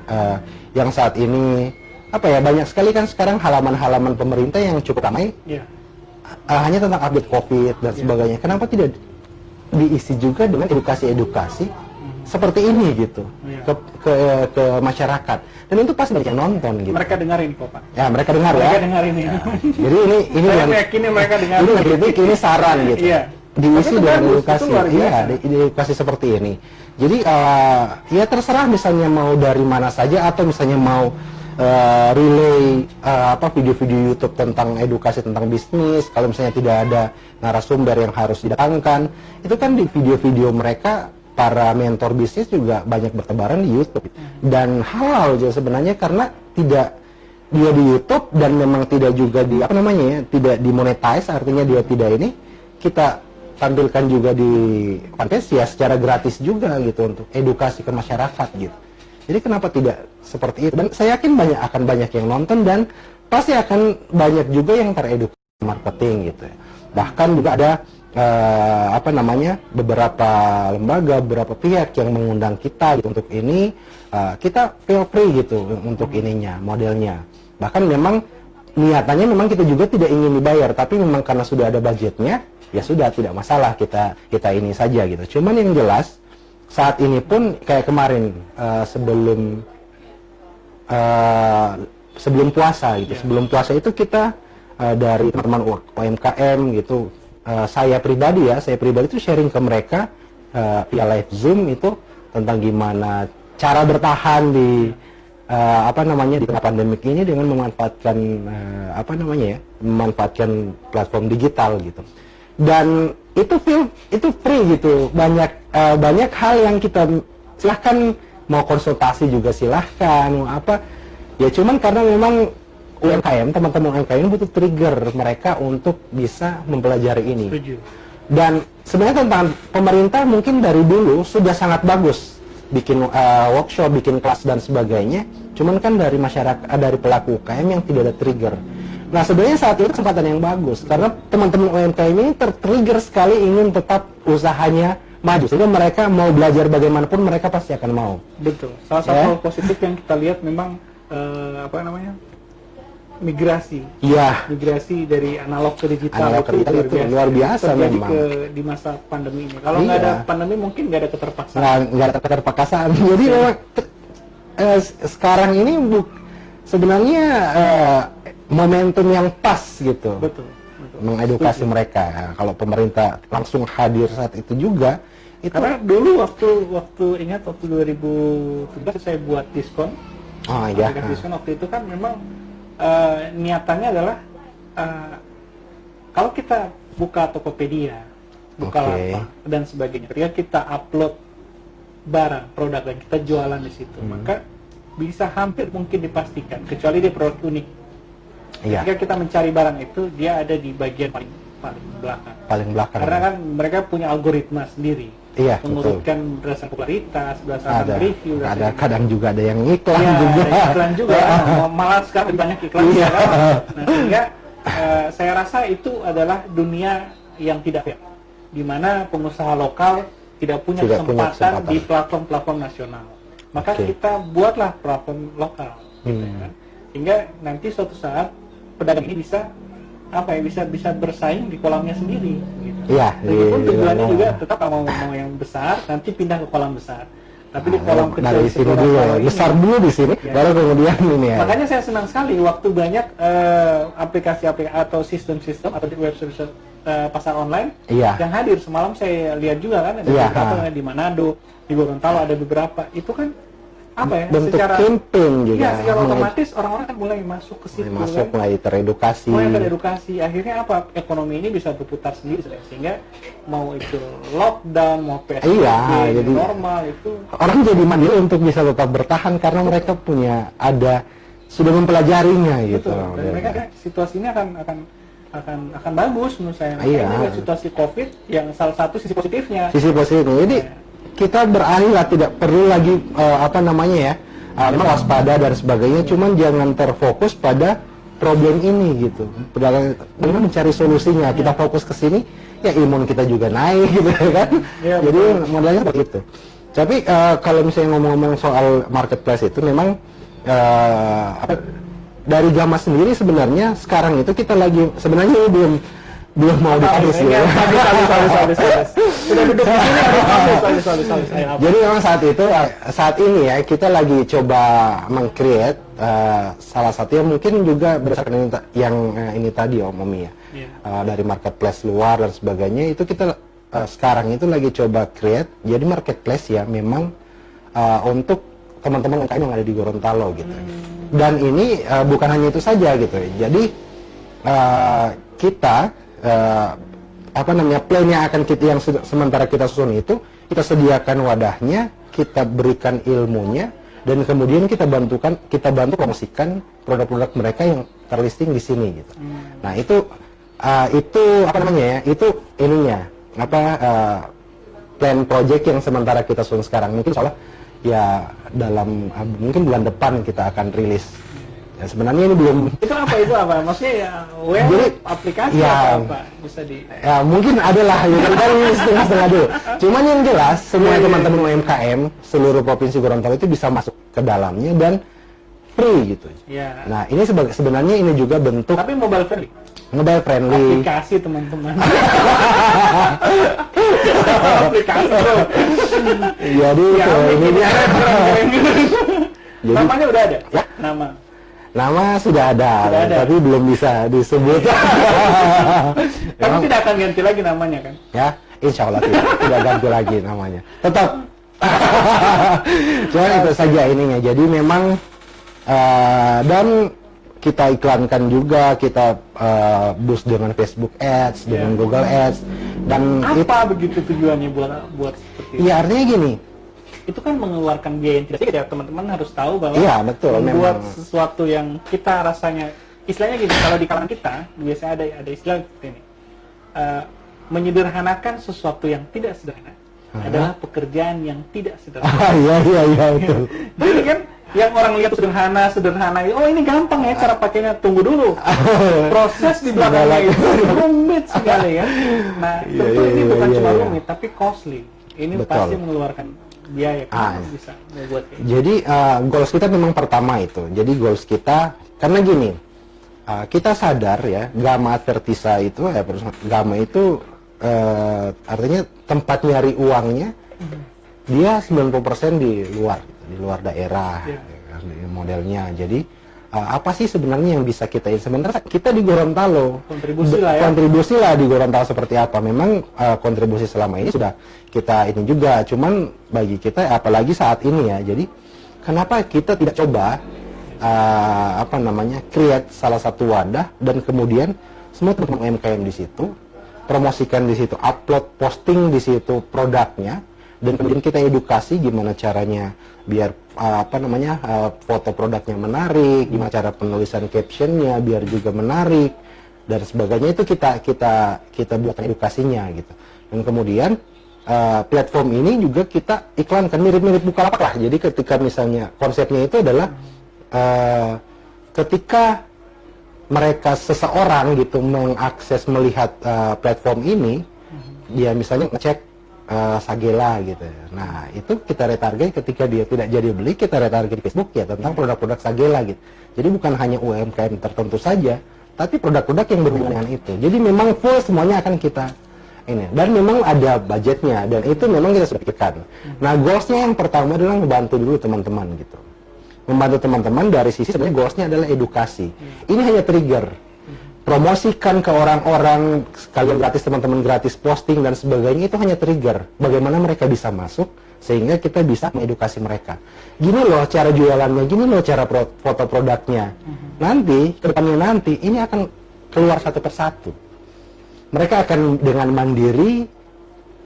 yang saat ini banyak sekali kan sekarang halaman-halaman pemerintah yang cukup ramai, hanya tentang update COVID dan sebagainya. Kenapa tidak diisi juga dengan edukasi-edukasi seperti ini gitu ke masyarakat? Dan itu pasti banyak yang nonton gitu. Mereka dengarin kok Pak. Ya mereka dengar mereka ya. Mereka dengarin ini. Jadi ini saya yakin mereka dengarin. Ini kritik, ini saran gitu. Iya. Diisi dengan edukasi, edukasi seperti ini. Jadi ya terserah misalnya mau dari mana saja, atau misalnya mau relay video-video YouTube tentang edukasi tentang bisnis. Kalau misalnya tidak ada narasumber yang harus didatangkan, itu kan di video-video mereka para mentor bisnis juga banyak bertebaran di YouTube dan halal juga sebenarnya, karena tidak dia di YouTube dan memang tidak juga tidak dimonetize, artinya dia tidak ini, kita tampilkan juga di fanpage ya secara gratis juga gitu untuk edukasi ke masyarakat gitu. Jadi kenapa tidak seperti itu? Dan saya yakin akan banyak yang nonton dan pasti akan banyak juga yang teredukasi marketing gitu ya. Bahkan juga ada beberapa lembaga, beberapa pihak yang mengundang kita gitu untuk ini, kita feel free gitu untuk ininya, modelnya. Bahkan memang niatannya memang kita juga tidak ingin dibayar, tapi memang karena sudah ada budgetnya, ya sudah, tidak masalah, kita ini saja gitu. Cuman yang jelas saat ini pun kayak kemarin sebelum puasa gitu. Sebelum puasa itu kita dari teman-teman UMKM gitu, saya pribadi itu sharing ke mereka via live Zoom itu tentang gimana cara bertahan di di tengah pandemik ini dengan memanfaatkan memanfaatkan platform digital gitu. Dan itu free gitu. Banyak hal yang kita silahkan, mau konsultasi juga silahkan, ya cuman karena memang teman-teman UMKM butuh trigger mereka untuk bisa mempelajari ini. Setuju. Dan sebenarnya tentang pemerintah mungkin dari dulu sudah sangat bagus bikin workshop, bikin kelas dan sebagainya. Cuman kan dari masyarakat, dari pelaku UMKM yang tidak ada trigger. Nah sebenarnya saat itu kesempatan yang bagus karena teman-teman UMKM ini tertrigger sekali ingin tetap usahanya maju, sehingga mereka mau belajar bagaimanapun mereka pasti akan mau. Betul. Salah satu hal positif yang kita lihat memang migrasi. Iya. Migrasi dari analog ke digital, itu luar biasa memang. Di masa pandemi ini. Kalau nggak ada pandemi mungkin nggak ada keterpaksaan. Nggak ada keterpaksaan. Jadi memang sekarang ini sebenarnya momentum yang pas gitu. Betul. Mengedukasi mereka. Kalau pemerintah langsung hadir saat itu juga. Karena dulu waktu 2017 saya buat diskon. Oh iya. Diskon waktu itu kan memang niatannya adalah kalau kita buka Tokopedia, Bukalapak dan sebagainya, ketika kita upload barang, produk dan kita jualan di situ, maka bisa hampir mungkin dipastikan, kecuali dia produk unik. Ketika kita mencari barang itu, dia ada di bagian paling belakang. Paling belakang. Karena kan mereka punya algoritma sendiri. Iya, mengurutkan berdasarkan popularitas, berdasarkan review. Kadang juga ada yang iklan ya, juga. Ada iklan juga. Malah sekarang banyak iklan. Iya. Nah, sehingga saya rasa itu adalah dunia yang tidak fair, di mana pengusaha lokal tidak punya kesempatan di platform-platform nasional. Maka kita buatlah platform lokal, gitu ya kan? Hingga nanti suatu saat pedagang ini bisa bisa bersaing di kolamnya sendiri. Gitu. Iya. Walaupun tujuannya juga tetap mau yang besar, nanti pindah ke kolam besar. Tapi di kolam kecil dari sini dulu ya, besar dulu di sini, baru kemudian ini ya. Makanya saya senang sekali waktu banyak aplikasi-aplikasi atau sistem-sistem atau website pasar online yang hadir. Semalam saya lihat juga kan ada beberapa di Manado, di Gorontalo ada beberapa. Itu kan bentuk campaign juga. Iya, secara otomatis orang-orang kan mulai masuk ke situ, mulai teredukasi. Akhirnya ekonomi ini bisa berputar sendiri, sehingga mau itu lockdown, mau PSBB, jadi normal itu orang jadi mandiri untuk bisa tetap bertahan karena mereka sudah mempelajarinya gitu. Betul. Dan mereka situasi ini akan bagus menurut saya. Ini situasi COVID yang salah satu sisi positifnya. Jadi kita beralih lah, tidak perlu lagi waspada dan sebagainya, cuman jangan terfokus pada problem ini gitu. Bagaimana mencari solusinya, kita fokus ke sini, ya imun kita juga naik gitu kan. Jadi modalnya begitu. Tapi kalau misalnya ngomong-ngomong soal marketplace itu memang dari Gama sendiri sebenarnya sekarang itu kita lagi sebenarnya belum mau dipublish ya. Sudah duduk di sini. Jadi memang saat ini ya kita lagi coba meng-create salah satu yang mungkin juga berdasarkan yang ini tadi Om Omi ya. Dari marketplace luar dan sebagainya itu kita sekarang itu lagi coba create jadi marketplace ya memang untuk teman-teman UMKM yang ada di Gorontalo gitu. Dan ini bukan hanya itu saja gitu. Jadi kita plan yang akan yang sementara kita susun itu kita sediakan wadahnya, kita berikan ilmunya, dan kemudian kita bantu promosikan produk-produk mereka yang terlisting di sini gitu. Nah itu plan project yang sementara kita susun sekarang. Mungkin soalnya ya mungkin bulan depan kita akan rilis. Ya, sebenarnya ini belum. Itu apa? Maksudnya ya web, aplikasi atau apa? Bisa Ya mungkin adalah ya kan setengah dulu. Cuman yang jelas semua teman-teman UMKM seluruh provinsi Gorontalo itu bisa masuk ke dalamnya dan free gitu. Nah ini sebenarnya ini juga bentuk. Tapi mobile friendly. Aplikasi teman-teman. Aplikasi bro. Jadi ini dia. Namanya udah ada. Ya? Nama sudah ada, tapi belum bisa disebut. Tapi tidak akan ganti lagi namanya kan? Ya, insya Allah tidak ganti lagi namanya. Tetap. Cuma itu saja ininya. Jadi memang dan kita iklankan juga, kita boost dengan Facebook Ads, dengan Google Ads. Dan apa begitu tujuannya buat seperti itu? Ya artinya gini. Itu kan mengeluarkan biaya yang tidak sedikit ya, teman-teman harus tahu bahwa membuat sesuatu yang kita rasanya istilahnya gini, kalau di kalangan kita biasanya ada istilah seperti ini, menyederhanakan sesuatu yang tidak sederhana adalah pekerjaan yang tidak sederhana. Iya betul. Jadi kan yang orang lihat sederhana, oh ini gampang ya cara pakainya, tunggu dulu. Proses di belakangnya itu rumit sekali ya. Nah tentu ini bukan cuma rumit tapi costly. Ini pasti mengeluarkan biaya bisa membuat kayak. Jadi goals kita memang pertama itu. Jadi goals kita karena gini, kita sadar ya Gama Advertisa itu Gama itu artinya tempat nyari uangnya dia 90% di luar daerah modelnya. Jadi apa sih sebenarnya yang bisa kita sebenarnya kita di Gorontalo kontribusi lah di Gorontalo seperti apa. Memang kontribusi selama ini sudah kita ini juga, cuman bagi kita apalagi saat ini ya, jadi kenapa kita tidak coba create salah satu wadah dan kemudian semua teman-teman UMKM di situ promosikan di situ, upload posting di situ produknya, dan kemudian kita edukasi gimana caranya biar foto produknya menarik, gimana cara penulisan captionnya biar juga menarik dan sebagainya. Itu kita buat edukasinya gitu. Dan kemudian platform ini juga kita iklankan mirip-mirip Bukalapak lah. Jadi ketika misalnya konsepnya itu adalah ketika mereka seseorang gitu mengakses melihat platform ini, dia misalnya ngecek Sagela gitu. Nah, itu kita retarget ketika dia tidak jadi beli, kita retarget di Facebook ya tentang produk-produk Sagela gitu. Jadi bukan hanya UMKM tertentu saja, tapi produk-produk yang berhubungan dengan itu. Jadi memang full semuanya akan kita ini. Dan memang ada budgetnya, dan itu memang kita sudah pikirkan. Nah, goals-nya yang pertama adalah membantu dulu teman-teman gitu. Membantu teman-teman dari sisi sebenarnya goals-nya adalah edukasi. Ini hanya trigger. Promosikan ke orang-orang, sekalian gratis, teman-teman gratis posting dan sebagainya, itu hanya trigger bagaimana mereka bisa masuk sehingga kita bisa mengedukasi mereka. Gini loh cara jualannya, gini loh cara foto produknya. Nanti kedepannya nanti ini akan keluar satu persatu. Mereka akan dengan mandiri,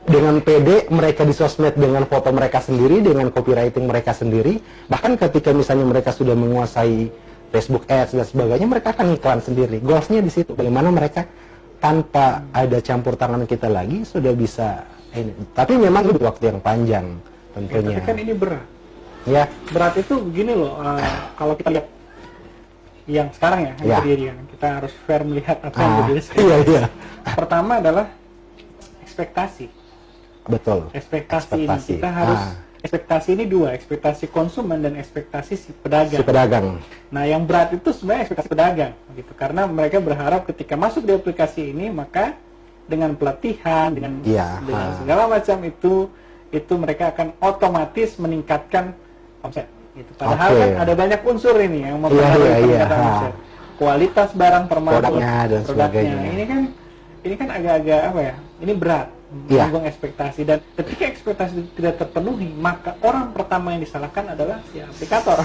dengan pede mereka di sosmed dengan foto mereka sendiri, dengan copywriting mereka sendiri. Bahkan ketika misalnya mereka sudah menguasai Facebook Ads dan sebagainya, mereka akan iklan sendiri. Goalsnya di situ. Bagaimana mereka tanpa ada campur tangan kita lagi sudah bisa ini. Tapi memang itu waktu yang panjang tentunya. Ya, tapi kan ini berat. Ya. Berat itu begini loh. Kalau kita lihat yang sekarang ya, yang terjadi kan, kita harus fair melihat apa yang terjadi sekarang. Iya. Pertama adalah ekspektasi. Betul. Ekspektasi. Ini kita harus ekspektasi ini dua, ekspektasi konsumen dan ekspektasi si pedagang. Si pedagang. Nah, yang berat itu sebenarnya ekspektasi pedagang, gitu. Karena mereka berharap ketika masuk di aplikasi ini, maka dengan pelatihan, dengan segala macam itu mereka akan otomatis meningkatkan omset. Gitu. Padahal kan ada banyak unsur ini yang mempengaruhi peningkatan omset. Kualitas barang termasuk produknya. Ini kan agak-agak apa ya? Ini berat. Menanggung ekspektasi, dan ketika ekspektasi itu tidak terpenuhi, maka orang pertama yang disalahkan adalah si aplikator.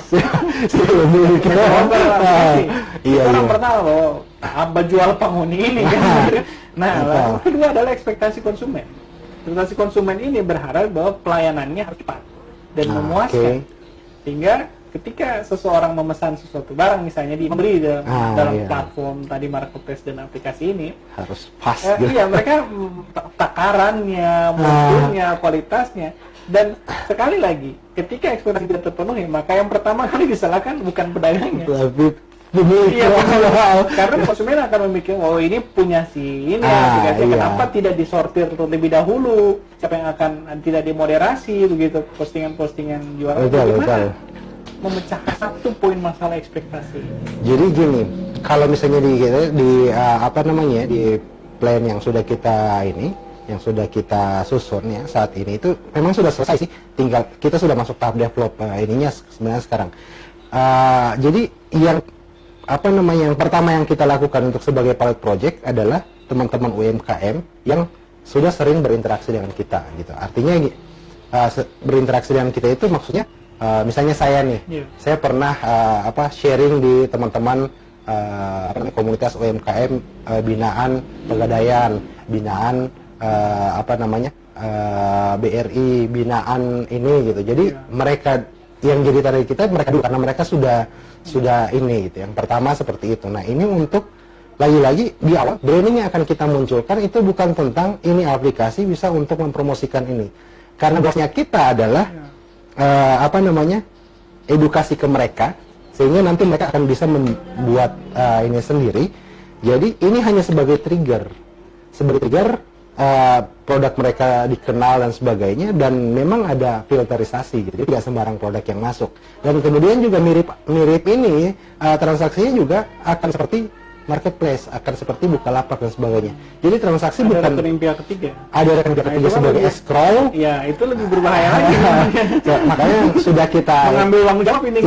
Orang pertama loh, apa jual penghuni ini kan? Nah, lalu kedua adalah ekspektasi konsumen. Ekspektasi konsumen ini berharap bahwa pelayanannya harus cepat dan memuaskan, sehingga ketika seseorang memesan sesuatu barang misalnya dibeli dalam platform tadi marketplace dan aplikasi ini harus pas mereka takarannya, mutunya, kualitasnya, dan sekali lagi ketika ekspektasi tidak terpenuhi, maka yang pertama kali disalahkan bukan pedagangnya, karena konsumen akan memikir, oh ini punya si ini aplikasi, kenapa tidak disortir terlebih dahulu, siapa yang akan tidak dimoderasi begitu postingan-postingan jualan. Bagaimana memecahkan satu poin masalah ekspektasi. Jadi gini, kalau misalnya di plan yang sudah kita susun ya saat ini itu memang sudah selesai sih, tinggal kita sudah masuk tahap develop ininya sebenarnya sekarang. Jadi yang yang pertama yang kita lakukan untuk sebagai pilot project adalah teman-teman UMKM yang sudah sering berinteraksi dengan kita gitu. Artinya berinteraksi dengan kita itu maksudnya misalnya saya nih, saya pernah sharing di teman-teman komunitas UMKM binaan Pegadaian, binaan BRI, binaan ini gitu. Jadi mereka yang jadi target kita mereka dulu, karena mereka sudah ini gitu. Yang pertama seperti itu. Nah, ini untuk lagi-lagi di awal branding yang akan kita munculkan itu bukan tentang ini aplikasi bisa untuk mempromosikan ini. Karena bosnya kita adalah edukasi ke mereka sehingga nanti mereka akan bisa membuat ini sendiri. Jadi ini hanya sebagai trigger produk mereka dikenal dan sebagainya, dan memang ada filterisasi gitu. Jadi tidak sembarang produk yang masuk. Dan kemudian juga mirip ini transaksinya juga akan seperti marketplace, akan seperti Bukalapak dan sebagainya. Jadi transaksi ada bukan rekening pihak ketiga. Ada rekening pihak ketiga sebagai escrow. Ya, itu lebih berbahaya lagi. Makanya sudah kita mengambil uang jawab ini.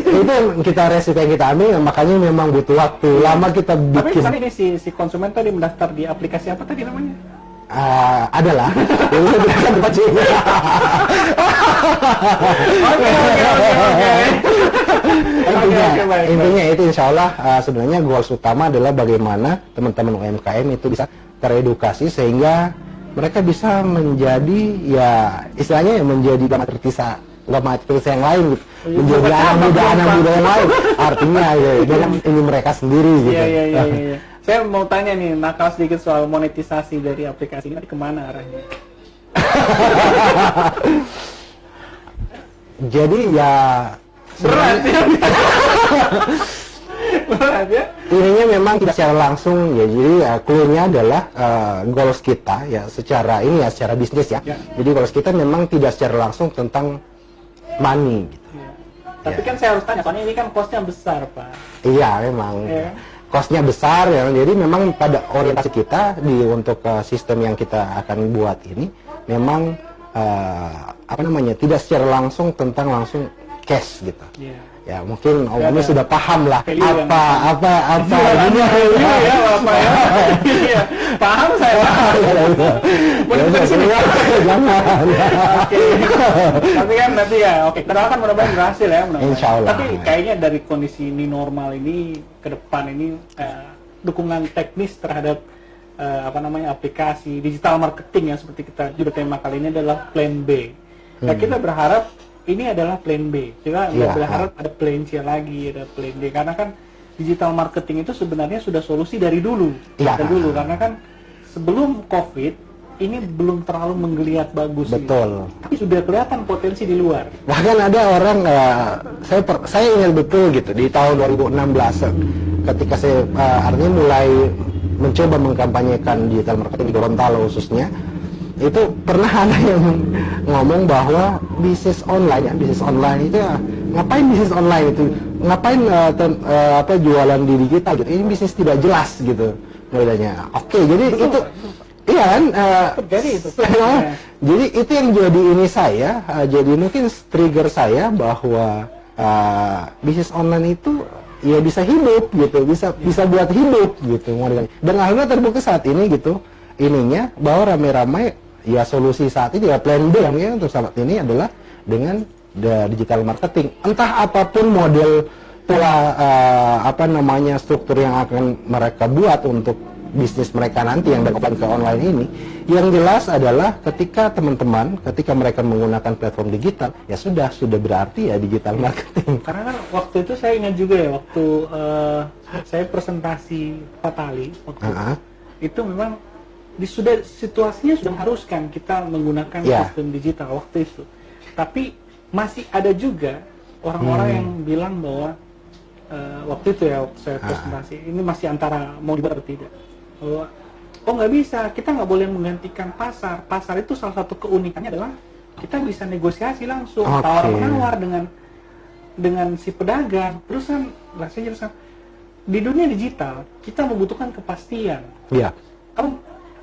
Itu kita resiko yang kita ambil, makanya memang butuh waktu lama kita bikin. Tapi ini si konsumen tadi mendaftar di aplikasi apa tadi namanya? Adalah. Intinya itu insya Allah sebenarnya goals utama adalah bagaimana teman-teman UMKM itu bisa teredukasi sehingga mereka bisa menjadi istilahnya menjadi dramatis yang lain gitu. Menjadi anak muda yang lain, artinya dengan ini mereka sendiri gitu. Iya. Saya mau tanya nih, nakal sedikit soal monetisasi dari aplikasi ini, kemana arahnya? Jadi berat ya. Berat ya? Ininya memang tidak secara langsung ya, jadi clue-nya adalah goals kita ya secara ini ya secara bisnis ya. Jadi goals kita memang tidak secara langsung tentang money gitu. Ya. Tapi kan saya harus tanya, soalnya ini kan cost-nya besar, Pak. Iya memang. Cost-nya besar ya, jadi memang pada orientasi kita untuk sistem yang kita akan buat ini memang apa namanya tidak secara langsung tentang langsung cash gitu. Ya mungkin Om ini sudah paham lah apa ini ya apa ya. Iya, paham saya. Jangan. Oke. Tapi kan nanti ya, oke. Kita kan mudah-mudahan berhasil ya, mudah-mudahan. Insya Allah. Tapi kayaknya dari kondisi ini normal ini ke depan ini dukungan teknis terhadap apa namanya aplikasi digital marketing yang seperti kita juga tema kali ini adalah plan B. Nah, kita berharap ini adalah plan B. Kita nggak berharap ada plan C lagi, ada plan D. Karena kan digital marketing itu sebenarnya sudah solusi dari dulu. Dari dulu. Karena kan sebelum COVID, ini belum terlalu menggeliat bagus. Betul. Gitu. Tapi sudah kelihatan potensi di luar. Bahkan ada orang, saya ingat betul gitu, di tahun 2016, ketika saya artinya mulai mencoba mengkampanyekan digital marketing di Gorontalo khususnya, itu pernah ada yang ngomong bahwa bisnis online itu ya, ngapain bisnis online itu, ngapain jualan di digital gitu, ini bisnis tidak jelas gitu modelnya. Oke, jadi betul, itu iya kan jadi itu jadi itu yang jadi ini saya jadi mungkin trigger saya bahwa bisnis online itu ya bisa hidup gitu, bisa buat hidup gitu modelnya. Dan akhirnya terbukti saat ini gitu ininya bahwa rame-rame ya solusi saat ini ya plan B ya untuk saat ini adalah dengan digital marketing. Entah apapun model pola struktur yang akan mereka buat untuk bisnis mereka nanti yang dari offline ke online ini, yang jelas adalah ketika mereka menggunakan platform digital ya sudah berarti ya digital marketing. Karena kan waktu itu saya ingat juga ya waktu saya presentasi Fatali waktu itu memang situasinya sudah haruskan kita menggunakan sistem digital waktu itu. Tapi masih ada juga orang-orang yang bilang bahwa waktu itu ya waktu saya presentasi ini masih antara mau dibuat atau tidak. Bahwa nggak bisa, kita nggak boleh menggantikan pasar. Pasar itu salah satu keunikannya adalah kita bisa negosiasi langsung, tawar-menawar dengan si pedagang. Terus kan rasanya di dunia digital kita membutuhkan kepastian. Iya.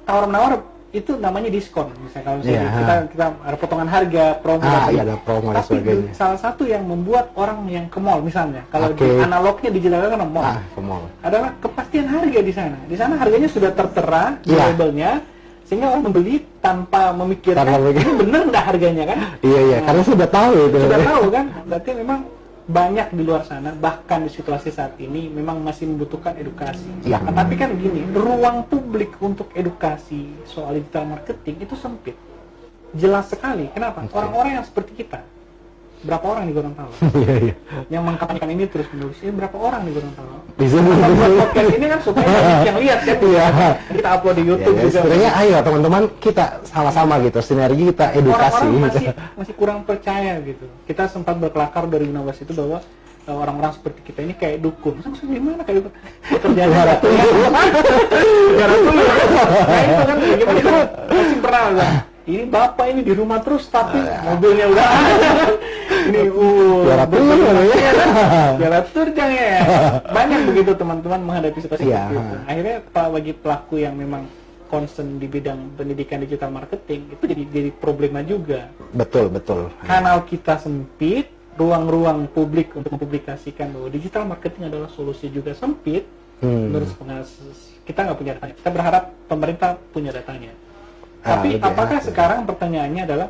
Tawar-menawar itu namanya diskon, misalnya kalau kita ada potongan harga, promo, ada promo dan sebagainya. Salah satu yang membuat orang yang ke mall misalnya, kalau di analognya digital kan mall, adalah kepastian harga di sana. Di sana harganya sudah tertera di labelnya, sehingga orang membeli tanpa memikirkan ini benar nggak harganya kan? Iya, karena sudah tahu itu. Sudah tahu kan, berarti memang banyak di luar sana, bahkan di situasi saat ini memang masih membutuhkan edukasi. Tapi kan gini, ruang publik untuk edukasi soal digital marketing itu sempit. Jelas sekali. Kenapa? Orang-orang yang seperti kita, berapa orang di Gorontalo yang mengkampanyekan ini terus menerus? Ini berapa orang di Gorontalo? Podcast ini kan supaya banyak yang lihat kan. Kita upload di YouTube juga. Sebenarnya ayo teman-teman kita sama-sama gitu, sinergi kita edukasi. Orang-orang masih kurang percaya gitu. Kita sempat berkelakar 2016 itu bahwa orang-orang seperti kita ini kayak dukun. Maksudnya gimana kayak dukun? Terjadi gara tuyul. Nah itu kan gimana? Masih pernah kan? Ini bapak ini di rumah terus tapi mobilnya udah ini beratur jangan ya. Banyak begitu teman-teman menghadapi situasi seperti itu. Akhirnya bagi pelaku yang memang concern di bidang pendidikan digital marketing itu jadi problema juga. Betul. Kanal kita sempit, ruang-ruang publik untuk mempublikasikan bahwa digital marketing adalah solusi juga sempit. Menurut kita nggak punya datanya. Kita berharap pemerintah punya datanya. Tapi apakah sekarang pertanyaannya adalah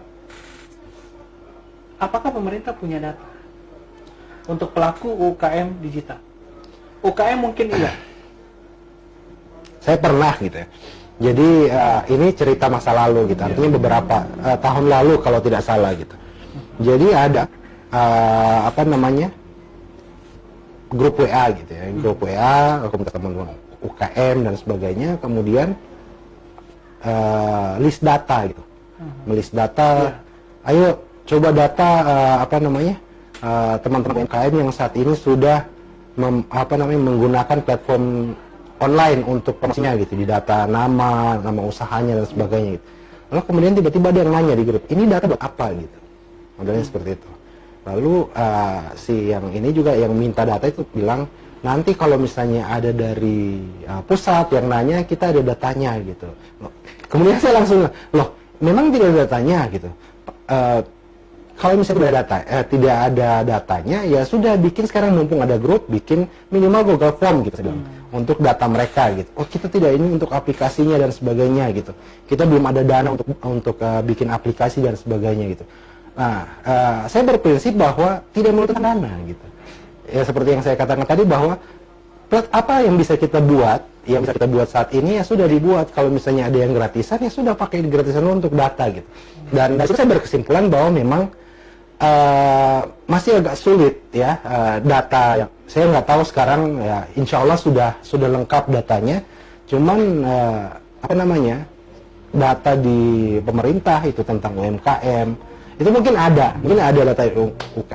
apakah pemerintah punya data untuk pelaku UKM digital? UKM mungkin iya. Saya pernah gitu ya. Jadi ini cerita masa lalu gitu. Artinya beberapa tahun lalu kalau tidak salah gitu. Jadi ada grup WA gitu ya. Grup WA, komunitas teman-teman UKM dan sebagainya. Kemudian list data gitu, melis data, ayo coba data teman-teman UKM yang saat ini sudah menggunakan platform online untuk promosinya gitu, di data nama usahanya dan sebagainya gitu. Lalu kemudian tiba-tiba ada yang nanya di grup, ini data buat apa gitu, modelnya seperti itu. Lalu si yang ini juga yang minta data itu bilang, nanti kalau misalnya ada dari pusat yang nanya, kita ada datanya gitu. Kemudian saya langsung, loh memang tidak ada datanya gitu. Kalau misalnya tidak ada datanya, ya sudah bikin sekarang, mumpung ada grup, bikin minimal Google Form gitu untuk data mereka gitu. Oh kita tidak, ini untuk aplikasinya dan sebagainya gitu. Kita belum ada dana untuk bikin aplikasi dan sebagainya gitu. Nah, saya berprinsip bahwa tidak memerlukan dana gitu. Ya seperti yang saya katakan tadi, bahwa apa yang bisa kita buat, saat ini ya sudah dibuat. Kalau misalnya ada yang gratisan, ya sudah pakai gratisan untuk data gitu. Dan dari situ saya berkesimpulan bahwa memang masih agak sulit ya, data yang saya nggak tahu sekarang ya, insya Allah sudah lengkap datanya. Cuman data di pemerintah itu tentang UMKM itu mungkin ada data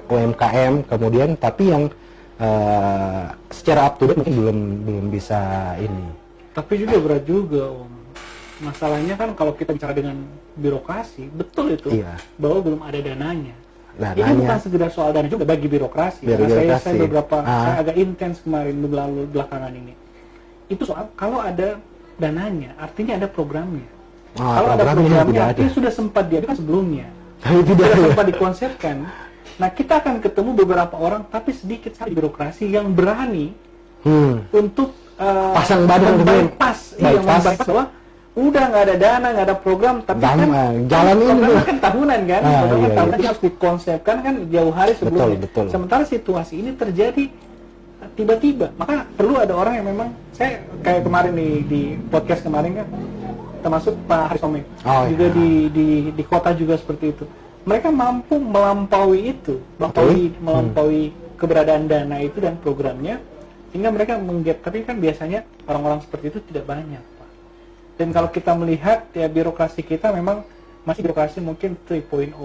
UMKM kemudian, tapi yang secara up to date mungkin belum bisa ini. Tapi juga berat juga Om. Masalahnya kan kalau kita bicara dengan birokrasi, betul itu, bahwa belum ada dananya. Nah, ini bukan sekedar soal dana juga bagi birokrasi. Karena saya beberapa saya agak intens kemarin belakangan ini. Itu soal kalau ada dananya, artinya ada programnya. Kalau ada programnya, artinya sudah sempat diadakan sebelumnya. Sudah sempat dikonsepkan. Nah, kita akan ketemu beberapa orang, tapi sedikit sekali birokrasi yang berani untuk pasang badan bypass bahwa udah nggak ada dana, nggak ada program, tapi jalan ini kan tahunan kan, tahunan harus dikonsepkan kan jauh hari sebelumnya. Betul. Sementara situasi ini terjadi tiba-tiba, maka perlu ada orang yang memang, saya kayak kemarin di podcast kemarin kan, termasuk Pak Haris Someng, juga di kota juga seperti itu. Mereka mampu melampaui itu, melampaui keberadaan dana itu dan programnya, sehingga mereka menggap. Tapi kan biasanya orang-orang seperti itu tidak banyak. Dan kalau kita melihat ya, birokrasi kita memang masih birokrasi mungkin 3.0,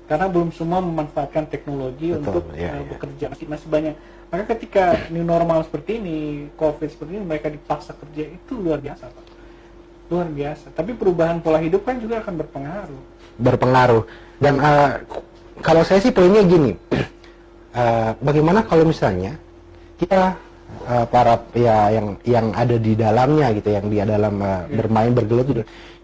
karena belum semua memanfaatkan teknologi untuk bekerja, masih banyak. Maka ketika new normal seperti ini, COVID seperti ini, mereka dipaksa kerja, itu luar biasa Pak, luar biasa. Tapi perubahan pola hidup kan juga akan berpengaruh. Dan kalau saya sih poinnya gini, bagaimana kalau misalnya kita para yang ada di dalamnya gitu, yang dia dalam bergelut di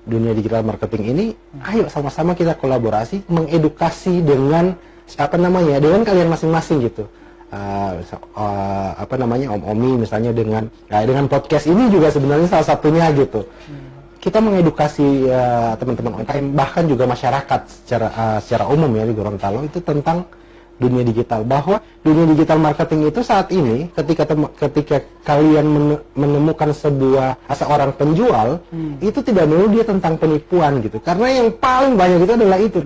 dunia digital marketing ini, ayo sama-sama kita kolaborasi, mengedukasi dengan dengan kalian masing-masing gitu. Om Omi misalnya dengan podcast ini juga sebenarnya salah satunya gitu. Kita mengedukasi teman-teman UMKM, bahkan juga masyarakat secara umum ya di Gorontalo itu tentang dunia digital, bahwa dunia digital marketing itu saat ini ketika kalian menemukan seorang penjual, itu tidak melulu dia tentang penipuan gitu, karena yang paling banyak itu adalah itu.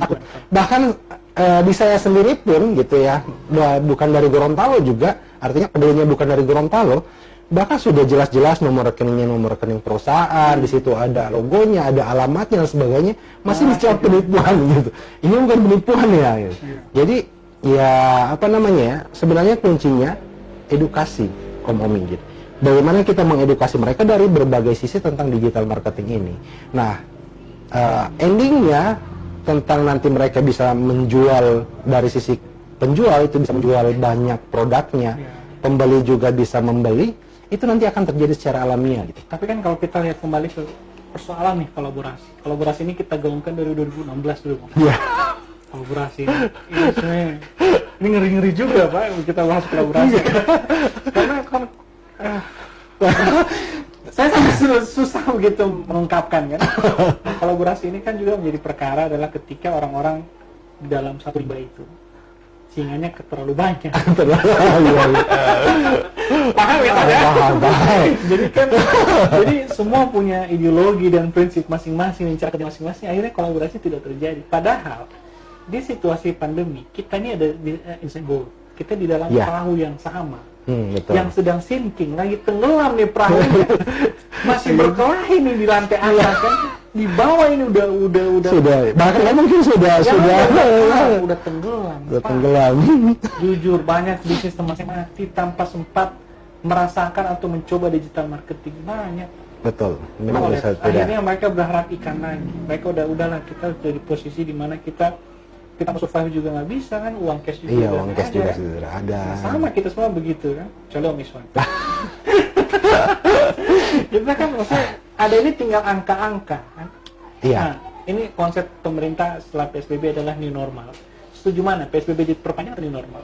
Bahkan di saya sendiri pun gitu ya, bukan dari Gorontalo juga, artinya pedulnya bukan dari Gorontalo, bahkan sudah jelas-jelas nomor rekening perusahaan, di situ ada logonya, ada alamatnya dan sebagainya, masih dicap penipuan gitu. Ini bukan penipuan ya gitu. Jadi ya sebenarnya kuncinya edukasi Om Omi gitu. Bagaimana kita mengedukasi mereka dari berbagai sisi tentang digital marketing ini. Nah, endingnya tentang nanti mereka bisa menjual, dari sisi penjual itu bisa menjual banyak produknya, pembeli juga bisa membeli, itu nanti akan terjadi secara alamiah gitu. Tapi kan kalau kita lihat kembali ke persoalan nih, kolaborasi ini kita gaungkan dari 2016 dulu. Kolaborasi ini sebenarnya ini ngeri-ngeri juga Pak kita bahas kolaborasi. Karena kan saya sampai susah begitu mengungkapkan kan. Kolaborasi ini kan juga menjadi perkara adalah ketika orang-orang di dalam satu riba itu singanya terlalu banyak. Paham ya? Jadi semua punya ideologi dan prinsip masing-masing, cara kerja masing-masing, akhirnya kolaborasi tidak terjadi. Padahal di situasi pandemi, kita ini ada di inside boat. Kita di dalam perahu yang sama. Yang sedang sinking, lagi tenggelam nih perahu. Masih berkelahi nih di lantai atas kan. di bawah ini udah sudah bahkan ya mungkin sudah udah tenggelam. udah Pak. tenggelam. Jujur banyak bisnis teman saya mati tanpa sempat merasakan atau mencoba digital marketing, banyak. Betul, memang Oleh, bisa akhirnya mereka berharap ikan lagi. Mereka udahlah kita udah di posisi di mana kita mau survive juga nggak bisa kan, uang cash juga iya udah uang nggak cash ada, juga kan? sudah ada. Nah, sama kita semua begitu kan. Coba Om Iswan. Kita kan maksudnya ada ini tinggal angka-angka kan. Iya. Nah, ini konsep pemerintah setelah PSBB adalah new normal. Setuju mana? PSBB diperpanjang atau new normal?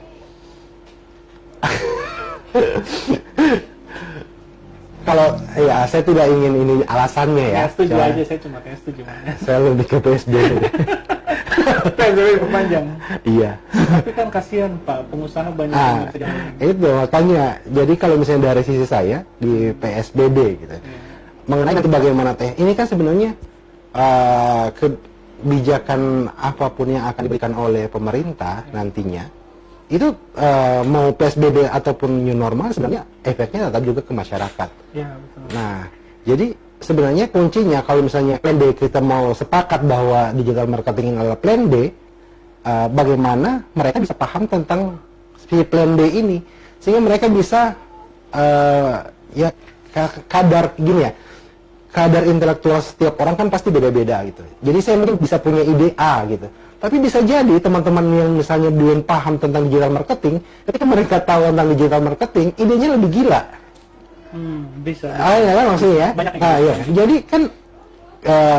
Kalau ya saya tidak ingin ini alasannya ya. Setuju Cuma aja, saya cuma tanya setuju mana. saya lebih ke PSBB. PSBB diperpanjang. Iya. Tapi kan kasihan Pak, pengusaha banyak yang sedang. Itu makanya. Jadi kalau misalnya dari sisi saya di PSBB gitu. Mengenai nanti bagaimana teh. Ini kan sebenarnya kebijakan apapun yang akan diberikan oleh pemerintah nantinya itu mau PSBB ataupun new normal sebenarnya efeknya tetap juga ke masyarakat. Ya, betul. Nah, jadi sebenarnya kuncinya kalau misalnya plan D kita mau sepakat bahwa digital marketing adalah plan D, bagaimana mereka bisa paham tentang si plan D ini sehingga mereka bisa ya kadar gini ya. Kadar intelektual setiap orang kan pasti beda-beda gitu. Jadi saya mungkin bisa punya ide A gitu. Tapi bisa jadi teman-teman yang misalnya belum paham tentang digital marketing, ketika mereka tahu tentang digital marketing, idenya lebih gila. Bisa. Ya kan maksudnya ya. Banyak Ya. Jadi kan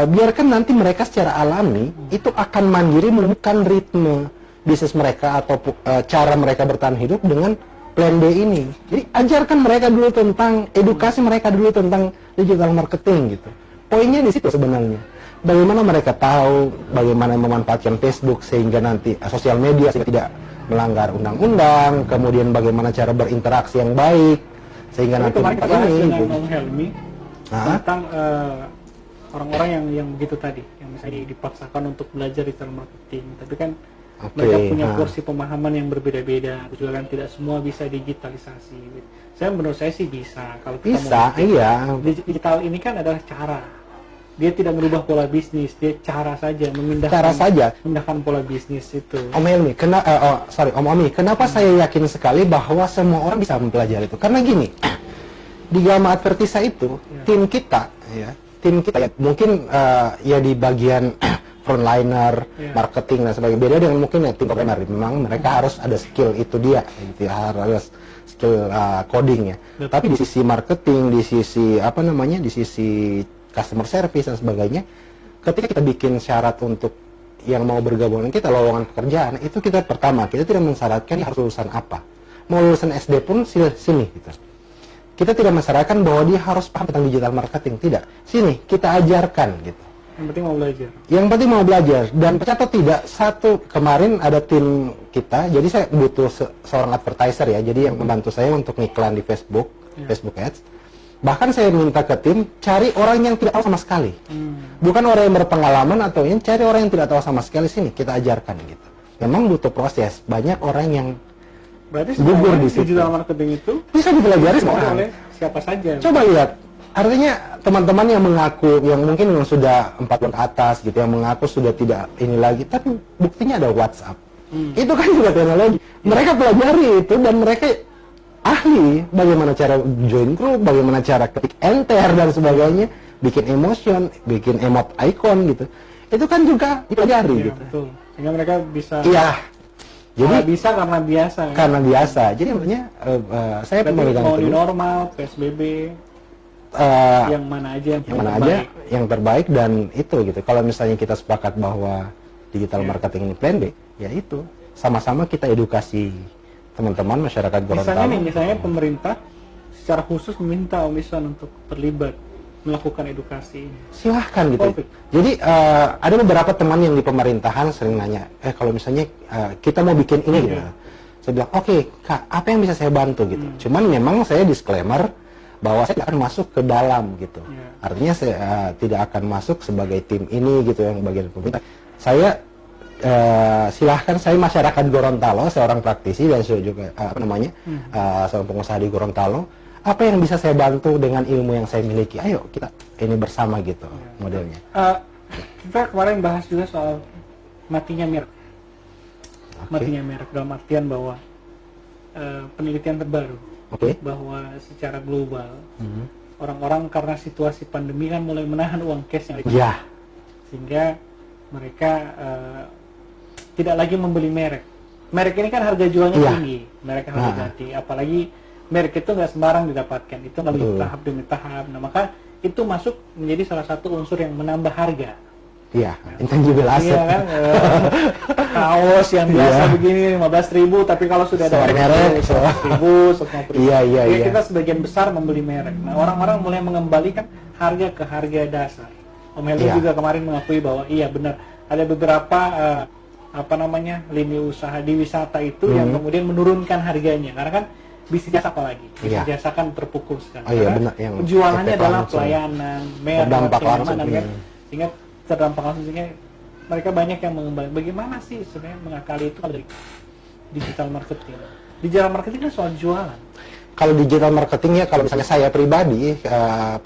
biarkan nanti mereka secara alami itu akan mandiri menemukan ritme bisnis mereka atau cara mereka bertahan hidup dengan plan D ini. Jadi ajarkan mereka dulu tentang edukasi mereka dulu tentang digital marketing gitu. Poinnya di situ sebenarnya. Bagaimana mereka tahu bagaimana memanfaatkan Facebook sehingga nanti sosial media sehingga tidak melanggar undang-undang, kemudian bagaimana cara berinteraksi yang baik sehingga nanti kemarin kita bahas dengan gitu. Om Helmi tentang orang-orang yang begitu tadi, yang misalnya dipaksakan untuk belajar digital marketing, tapi kan mereka punya porsi pemahaman yang berbeda-beda, juga kan tidak semua bisa digitalisasi. Menurut saya sih bisa kalau kita Bisa, mau iya. digital ini kan adalah cara. Dia tidak merubah pola bisnis, dia cara saja memindahkan pola bisnis itu. Om Helmi, Om Omi, kenapa saya yakin sekali bahwa semua orang bisa mempelajari itu? Karena gini, di Gama Advertisa itu tim kita ya mungkin ya di bagian frontliner, marketing dan sebagainya beda dengan mungkin ya tim programmer. Memang mereka harus ada skill itu dia, gitu ya, harus skill coding ya. Tapi di sisi marketing, di sisi di sisi customer service dan sebagainya, ketika kita bikin syarat untuk yang mau bergabung dengan kita lowongan pekerjaan, itu kita pertama kita tidak mensyaratkan harus lulusan apa. Mau lulusan SD pun sini gitu. Kita tidak mensyaratkan bahwa dia harus paham tentang digital marketing, tidak. Sini kita ajarkan gitu. Yang penting mau belajar. Yang penting mau belajar. Dan percaya atau tidak, kemarin ada tim kita, jadi saya butuh seorang advertiser ya, jadi yang membantu saya untuk ngiklan di Facebook, Facebook Ads. Bahkan saya minta ke tim, cari orang yang tidak tahu sama sekali. Bukan orang yang berpengalaman atau ini, cari orang yang tidak tahu sama sekali, sini kita ajarkan gitu. Memang butuh proses, banyak orang yang berarti gugur di situ. Digital marketing itu bisa dipelajari semua orang. Oleh siapa saja. Coba lihat, artinya teman-teman yang mengaku, yang mungkin yang sudah 4 tahun ke atas gitu, yang mengaku sudah tidak ini lagi, tapi buktinya ada WhatsApp. Itu kan juga teknologi. Mereka pelajari itu dan mereka ahli bagaimana cara join group, bagaimana cara ketik enter dan sebagainya, bikin emotion, bikin emot icon gitu. Itu kan juga dipelajari gitu. Betul. Sehingga mereka bisa. Iya. Jadi bisa karena biasa. Karena biasa. Jadi makanya saya pemegang mau di normal, PSBB, yang mana aja yang terbaik dan itu gitu. Kalau misalnya kita sepakat bahwa digital marketing ini plan B, ya itu sama-sama kita edukasi teman-teman masyarakat Gorontalo. Misalnya pemerintah secara khusus meminta Om Iswan untuk terlibat melakukan edukasi ini. Silahkan gitu. Jadi ada beberapa teman yang di pemerintahan sering nanya, kalau misalnya kita mau bikin ini gitu. Saya bilang, oke, Kak, apa yang bisa saya bantu gitu. Cuman memang saya disclaimer bahwa saya tidak akan masuk ke dalam gitu. Artinya saya tidak akan masuk sebagai tim ini gitu yang bagian pemerintah. Saya silahkan, saya masyarakat Gorontalo, seorang praktisi dan saya juga seorang pengusaha di Gorontalo. apa yang bisa saya bantu dengan ilmu yang saya miliki? Ayo kita ini bersama gitu modelnya. Kita kemarin bahas juga soal matinya merek. Matinya merek dalam artian bahwa penelitian terbaru bahwa secara global orang-orang karena situasi pandemi kan mulai menahan uang cash yang ada, sehingga mereka tidak lagi membeli merek. Merek ini kan harga jualnya tinggi, mereka harus ganti. Apalagi merek itu nggak sembarang didapatkan, itu melalui tahap demi tahap. Nah, maka itu masuk menjadi salah satu unsur yang menambah harga. Iya, intangible asset. Iya kan, kaos yang biasa begini 15.000, tapi kalau sudah ada merek 100.000, 150.000. Iya. Kita sebagian besar membeli merek. Nah, orang-orang mulai mengembalikan harga ke harga dasar. Om Helmi juga kemarin mengakui bahwa iya benar, ada beberapa lini usaha di wisata itu yang kemudian menurunkan harganya, karena kan bisnis jasa apalagi, bisnis jasa kan terpukul sekarang. Benar. Yang penjualannya adalah pelayanan, berdampak langsung, sehingga terdampak langsung, sehingga mereka banyak yang mengembalikan. Bagaimana sih sebenarnya mengakali itu dari digital marketing? Digital marketing kan soal jualan. Kalau digital marketing ya, kalau misalnya saya pribadi,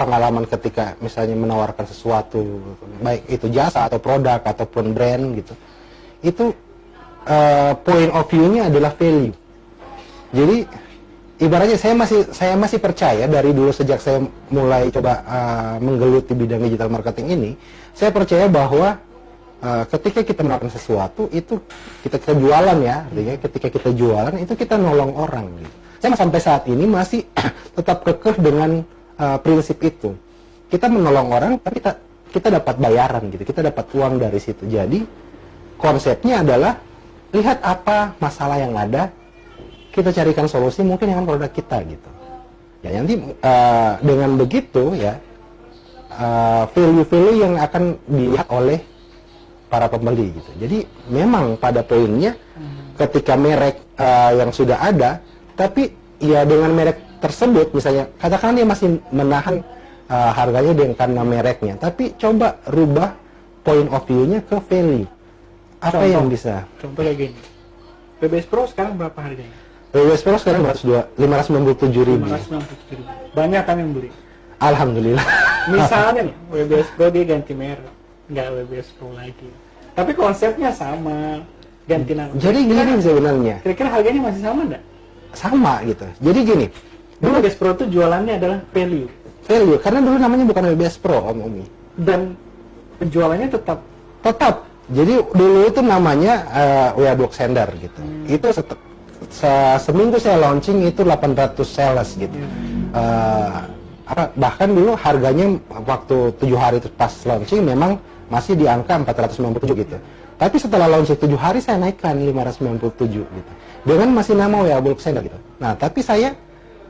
pengalaman ketika misalnya menawarkan sesuatu, baik itu jasa atau produk ataupun brand gitu, itu point of view-nya adalah value. Jadi ibaratnya saya masih percaya dari dulu sejak saya mulai coba menggeluti bidang digital marketing ini, saya percaya bahwa ketika kita melakukan sesuatu itu kita jualan ya, artinya ketika kita jualan itu kita nolong orang gitu. Saya sampai saat ini masih tetap kekeh dengan prinsip itu. Kita menolong orang tapi kita dapat bayaran gitu, kita dapat uang dari situ. Jadi konsepnya adalah lihat apa masalah yang ada, kita carikan solusi mungkin dengan produk kita gitu. Ya nanti dengan begitu ya value-value yang akan dilihat oleh para pembeli gitu. Jadi memang pada poinnya ketika merek yang sudah ada, tapi ya dengan merek tersebut misalnya katakan dia masih menahan harganya dengan karena mereknya, tapi coba rubah point of view-nya ke value. Apa yang bisa? Contoh kayak gini. BBS Pro sekarang berapa harganya? BBS Pro sekarang 597.000. Banyak kan yang beli. Alhamdulillah. Misalnya nih, BBS Pro dia ganti merek, nggak BBS Pro lagi. Tapi konsepnya sama, ganti nama. Jadi gini sebenarnya. Kira-kira harganya masih sama nggak? Sama gitu. Jadi gini. Dulu BBS Pro itu jualannya adalah value. Value, karena dulu namanya bukan BBS Pro, Om Umi. Dan penjualannya tetap. Jadi dulu itu namanya WA Block Sender gitu. Itu seminggu saya launching itu 800 sales gitu. Bahkan dulu harganya waktu 7 hari itu pas launching memang masih di angka 497 gitu. Tapi setelah launching 7 hari saya naikkan 597 gitu. Dengan masih nama WA Block Sender gitu. Nah, tapi saya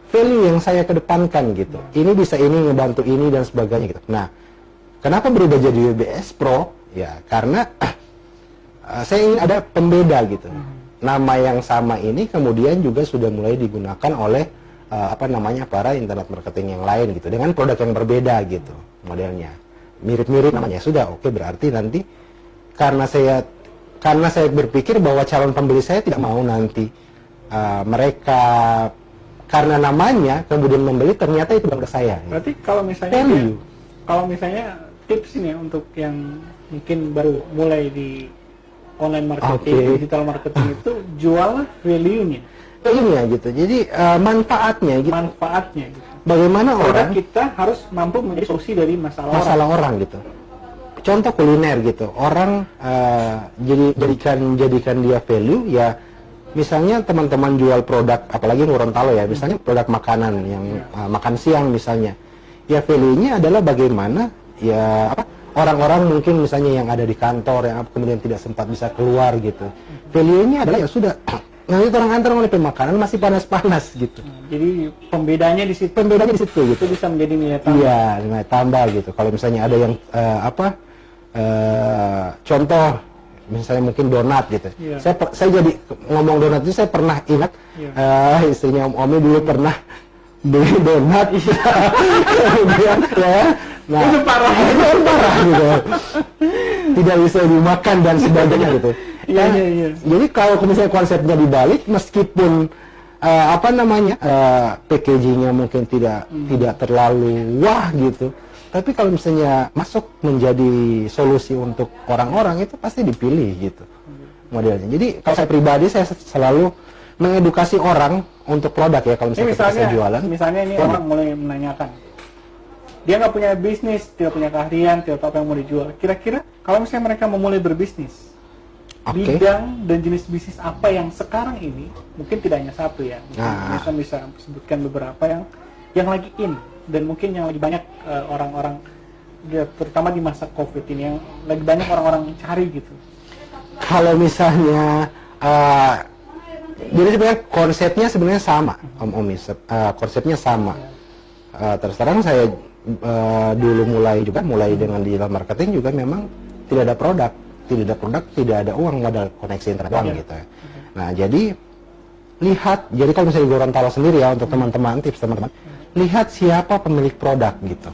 value yang saya kedepankan gitu. Ini bisa ini ngebantu ini dan sebagainya gitu. Nah, kenapa berubah jadi BBS Pro? Ya, karena saya ingin ada pembeda gitu. Nama yang sama ini kemudian juga sudah mulai digunakan oleh para internet marketing yang lain gitu dengan produk yang berbeda gitu modelnya. Mirip-mirip namanya. Sudah oke, berarti nanti karena saya berpikir bahwa calon pembeli saya tidak mau nanti mereka karena namanya kemudian membeli ternyata itu bukan ke saya. Berarti kalau misalnya tips ini untuk yang mungkin baru mulai di online marketing, digital marketing itu jual value-nya. Value-nya gitu. Jadi manfaatnya gitu. Bagaimana orang kita harus mampu menjadi solusi dari masalah orang gitu. Contoh kuliner gitu. Orang jadikan dia value ya. Misalnya teman-teman jual produk apalagi Gorontalo ya, misalnya produk makanan yang makan siang misalnya. Ya value-nya adalah bagaimana ya orang-orang mungkin misalnya yang ada di kantor yang kemudian tidak sempat bisa keluar gitu. Value-nya adalah ya sudah nanti orang antar oleh makanan masih panas-panas gitu. Jadi pembedanya di situ. Gitu. Itu bisa menjadi nilai tambah. Iya, nilai tambah gitu. Kalau misalnya ada yang contoh misalnya mungkin donat gitu. Yeah. Saya jadi ngomong donat itu saya pernah ingat istrinya Om Omi dulu pernah beli donat. Kemudian nah, itu parah gitu. Tidak bisa dimakan dan sebagainya gitu. Iya. Jadi kalau misalnya konsepnya dibalik, meskipun apa namanya, packagingnya mungkin tidak terlalu wah gitu. Tapi kalau misalnya masuk menjadi solusi untuk orang-orang, itu pasti dipilih gitu modelnya. Jadi kalau saya pribadi, saya selalu mengedukasi orang untuk produk ya, kalau misalnya kita jualan. Misalnya ini orang mulai menanyakan, dia nggak punya bisnis, tidak punya keahlian, tidak tahu apa yang mau dijual. Kira-kira kalau misalnya mereka memulai berbisnis, bidang dan jenis bisnis apa yang sekarang ini, mungkin tidak hanya satu ya, mungkin bisa sebutkan beberapa yang lagi in, dan mungkin yang lagi banyak orang-orang, ya, terutama di masa COVID ini, yang lagi banyak orang-orang cari gitu. Kalau misalnya jadi sebenarnya konsepnya sebenarnya sama, Om Is. Konsepnya sama. Terus terang saya dulu mulai dengan digital marketing juga memang tidak ada produk, tidak ada uang, nggak ada koneksi internet doang gitu ya. Nah jadi jadi kalau misalnya Gorontalo sendiri ya, untuk teman-teman, tips teman-teman, lihat siapa pemilik produk gitu.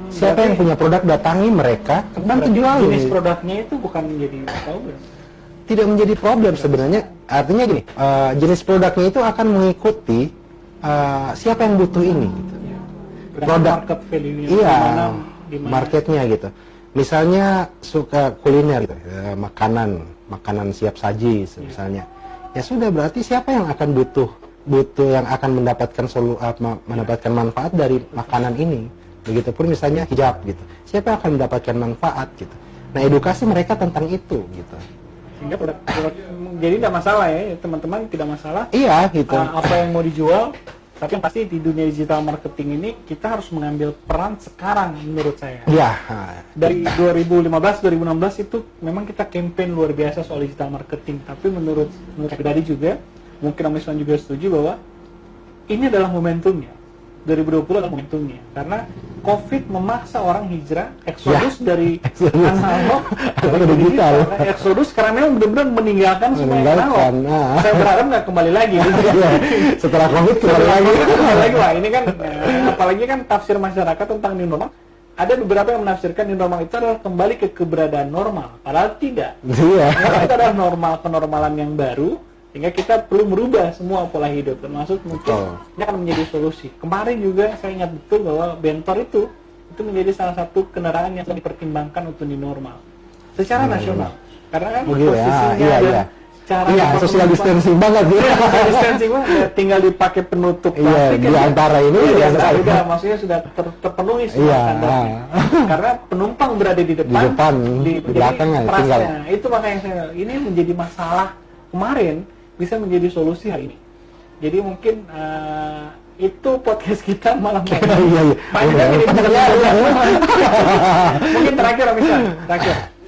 Siapa yang punya produk, datangi mereka, bantu jual. Jenis produknya itu bukan menjadi problem. Tidak menjadi problem sebenarnya. Artinya gini, jenis produknya itu akan mengikuti siapa yang butuh ini gitu. Produk market value-nya, iya, dimana. Marketnya gitu. Misalnya suka kuliner gitu, makanan siap saji misalnya. Ya sudah, berarti siapa yang akan butuh yang akan mendapatkan manfaat dari makanan ini. Begitupun misalnya hijab gitu. Siapa yang akan mendapatkan manfaat gitu. Nah, edukasi mereka tentang itu gitu. Sehingga produk jadi tidak masalah ya, teman-teman, tidak masalah. Iya gitu. Apa yang mau dijual, tapi yang pasti di dunia digital marketing ini kita harus mengambil peran sekarang menurut saya. Iya. Dari 2015-2016 itu memang kita campaign luar biasa soal digital marketing, tapi menurut pribadi juga, mungkin Om Iswan juga setuju bahwa ini adalah momentumnya. 2020 adalah momentumnya, karena COVID memaksa orang hijrah, eksodus dari analog ke digital. Eksodus karena memang benar-benar meninggalkan semua analog. Saya berharap nggak kembali lagi. Setelah COVID kembali lagi. Wah, ini kan apalagi kan tafsir masyarakat tentang new normal. Ada beberapa yang menafsirkan new normal itu adalah kembali ke keberadaan normal, padahal tidak. Iya. Itu adalah kenormalan yang baru. Sehingga kita perlu merubah semua pola hidup, termasuk mungkin ini akan menjadi solusi. Kemarin juga saya ingat betul bahwa Bentor itu menjadi salah satu kendaraan yang dipertimbangkan untuk new normal secara nasional. Karena kan posisinya dan cara social distancing banget ya. Social distancing banget, tinggal dipakai penutup plastik di antara ini sudah maksudnya sudah terpenuhi semua standarnya. Karena penumpang berada di depan, di belakangnya tinggal. Itu makanya ini menjadi masalah kemarin bisa menjadi solusi hari ini. Jadi mungkin itu podcast kita malam ini. Panjang ini. Mungkin terakhir misalnya,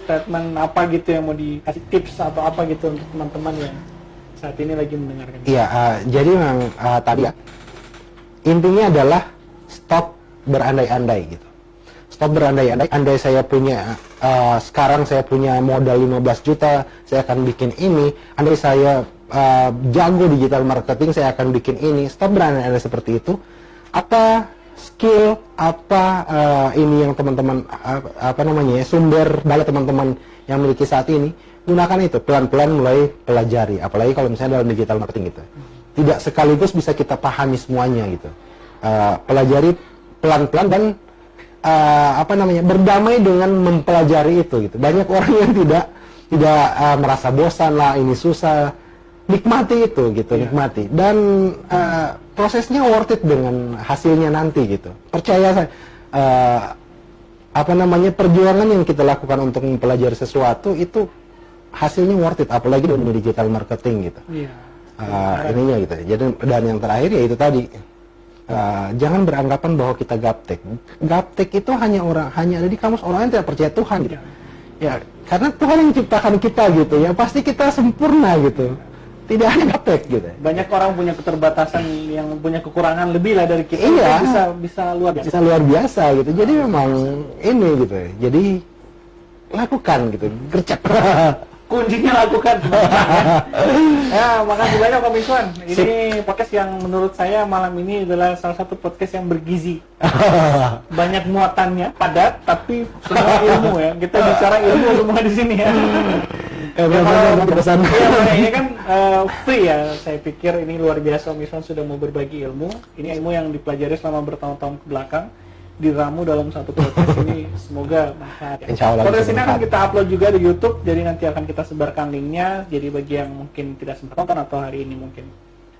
statement apa gitu yang mau dikasih tips atau apa gitu untuk teman-teman yang saat ini lagi mendengarkan. Iya, jadi memang tadi ya, intinya adalah stop berandai-andai gitu. Stop berandai-andai. Andai saya punya sekarang saya punya modal 15 juta, saya akan bikin ini. Andai saya jago digital marketing, saya akan bikin ini. Stop berandai-andai seperti itu. Apa skill, ini yang teman-teman sumber daya teman-teman yang miliki saat ini, gunakan itu pelan-pelan, mulai pelajari. Apalagi kalau misalnya dalam digital marketing gitu, tidak sekaligus bisa kita pahami semuanya gitu. Pelajari pelan-pelan dan berdamai dengan mempelajari itu gitu. Banyak orang yang tidak merasa bosan lah, ini susah, nikmati itu gitu, nikmati, dan prosesnya worth it dengan hasilnya nanti gitu. Percaya saya, perjuangan yang kita lakukan untuk mempelajari sesuatu itu hasilnya worth it, apalagi dalam digital marketing gitu. Ininya gitu. Jadi, dan yang terakhir ya itu tadi, jangan beranggapan bahwa kita gaptek. Gaptek itu hanya ada di kamus orang yang tidak percaya Tuhan gitu. Ya, karena Tuhan yang menciptakan kita gitu ya, pasti kita sempurna gitu. Tidak ada gaptek gitu. Banyak orang punya keterbatasan, yang punya kekurangan lebih lah dari kita. Iya. Bisa luar biasa. Bisa luar biasa gitu. Jadi memang ini gitu. Jadi lakukan gitu, gercep. Kuncinya lakukan. Ya, makasih banyak Om Iswan. Ini podcast yang menurut saya malam ini adalah salah satu podcast yang bergizi. Banyak muatannya, padat, tapi semua ilmu ya. Kita bicara ilmu semua di sini ya. Pesan. Iya, ini kan free ya. Saya pikir ini luar biasa Om Iswan sudah mau berbagi ilmu. Ini ilmu yang dipelajari selama bertahun-tahun ke belakang, diramu dalam satu podcast ini. Semoga manfaat. Insya Allah. Podcast ini akan kita upload juga di YouTube, jadi nanti akan kita sebarkan linknya. Jadi bagi yang mungkin tidak sempat nonton atau hari ini mungkin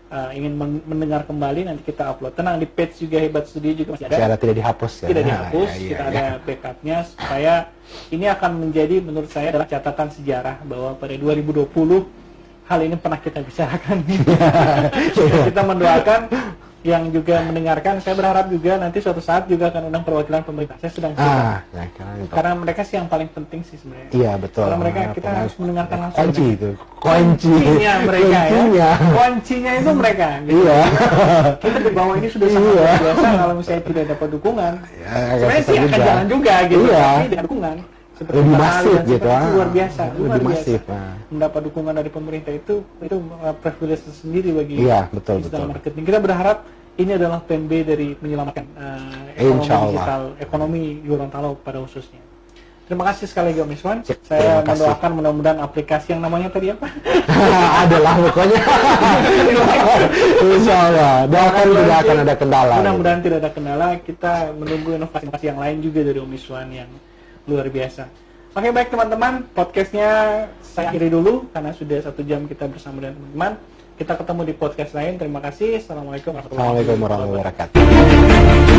ingin mendengar kembali, nanti kita upload. Tenang, di page juga Hebat Studio juga masih ada. Secara tidak dihapus ya. Tidak dihapus, Iya, kita iya. ada backupnya supaya ini akan menjadi menurut saya adalah catatan sejarah bahwa pada 2020 hal ini pernah kita bicarakan. Kita mendoakan yang juga mendengarkan. Saya berharap juga nanti suatu saat juga akan undang perwakilan pemerintah. Saya sedang karena mereka sih yang paling penting sih sebenarnya. Iya betul. Karena mereka kita harus mendengarkan langsung. Kunci itu. Kuncinya mereka ya. Kuncinya itu mereka. Gitu. Iya. Kita di bawah ini sudah sangat luar biasa. Kalau misalnya tidak dapat dukungan, Ya, sebenarnya sih akan jalan juga gitu. Iya. Tapi dengan dukungan seperti Lebih Pak masif Ali dan gitu, seperti itu luar biasa. lebih Luar biasa. masif. Mendapat dukungan dari pemerintah itu privilege tersendiri bagi Iya, betul, digital betul. marketing. Kita berharap ini adalah plan B dari menyelamatkan ekonomi Insya Allah. digital, ekonomi Gorontalo pada khususnya. Terima kasih sekali lagi Om Iswan. Terima Saya kasih. mendoakan mudah-mudahan aplikasi yang namanya tadi apa? Adalah pokoknya. Insya Allah. Doakan tidak akan ada kendala. Mudah-mudahan tidak ada kendala. Kita menunggu inovasi yang lain juga dari Om Iswan yang luar biasa. Oke baik teman-teman, podcastnya saya akhiri dulu karena sudah 1 jam kita bersama dengan teman-teman. Kita ketemu di podcast lain. Terima kasih. Assalamualaikum warahmatullahi Assalamualaikum warahmatullahi wabarakatuh.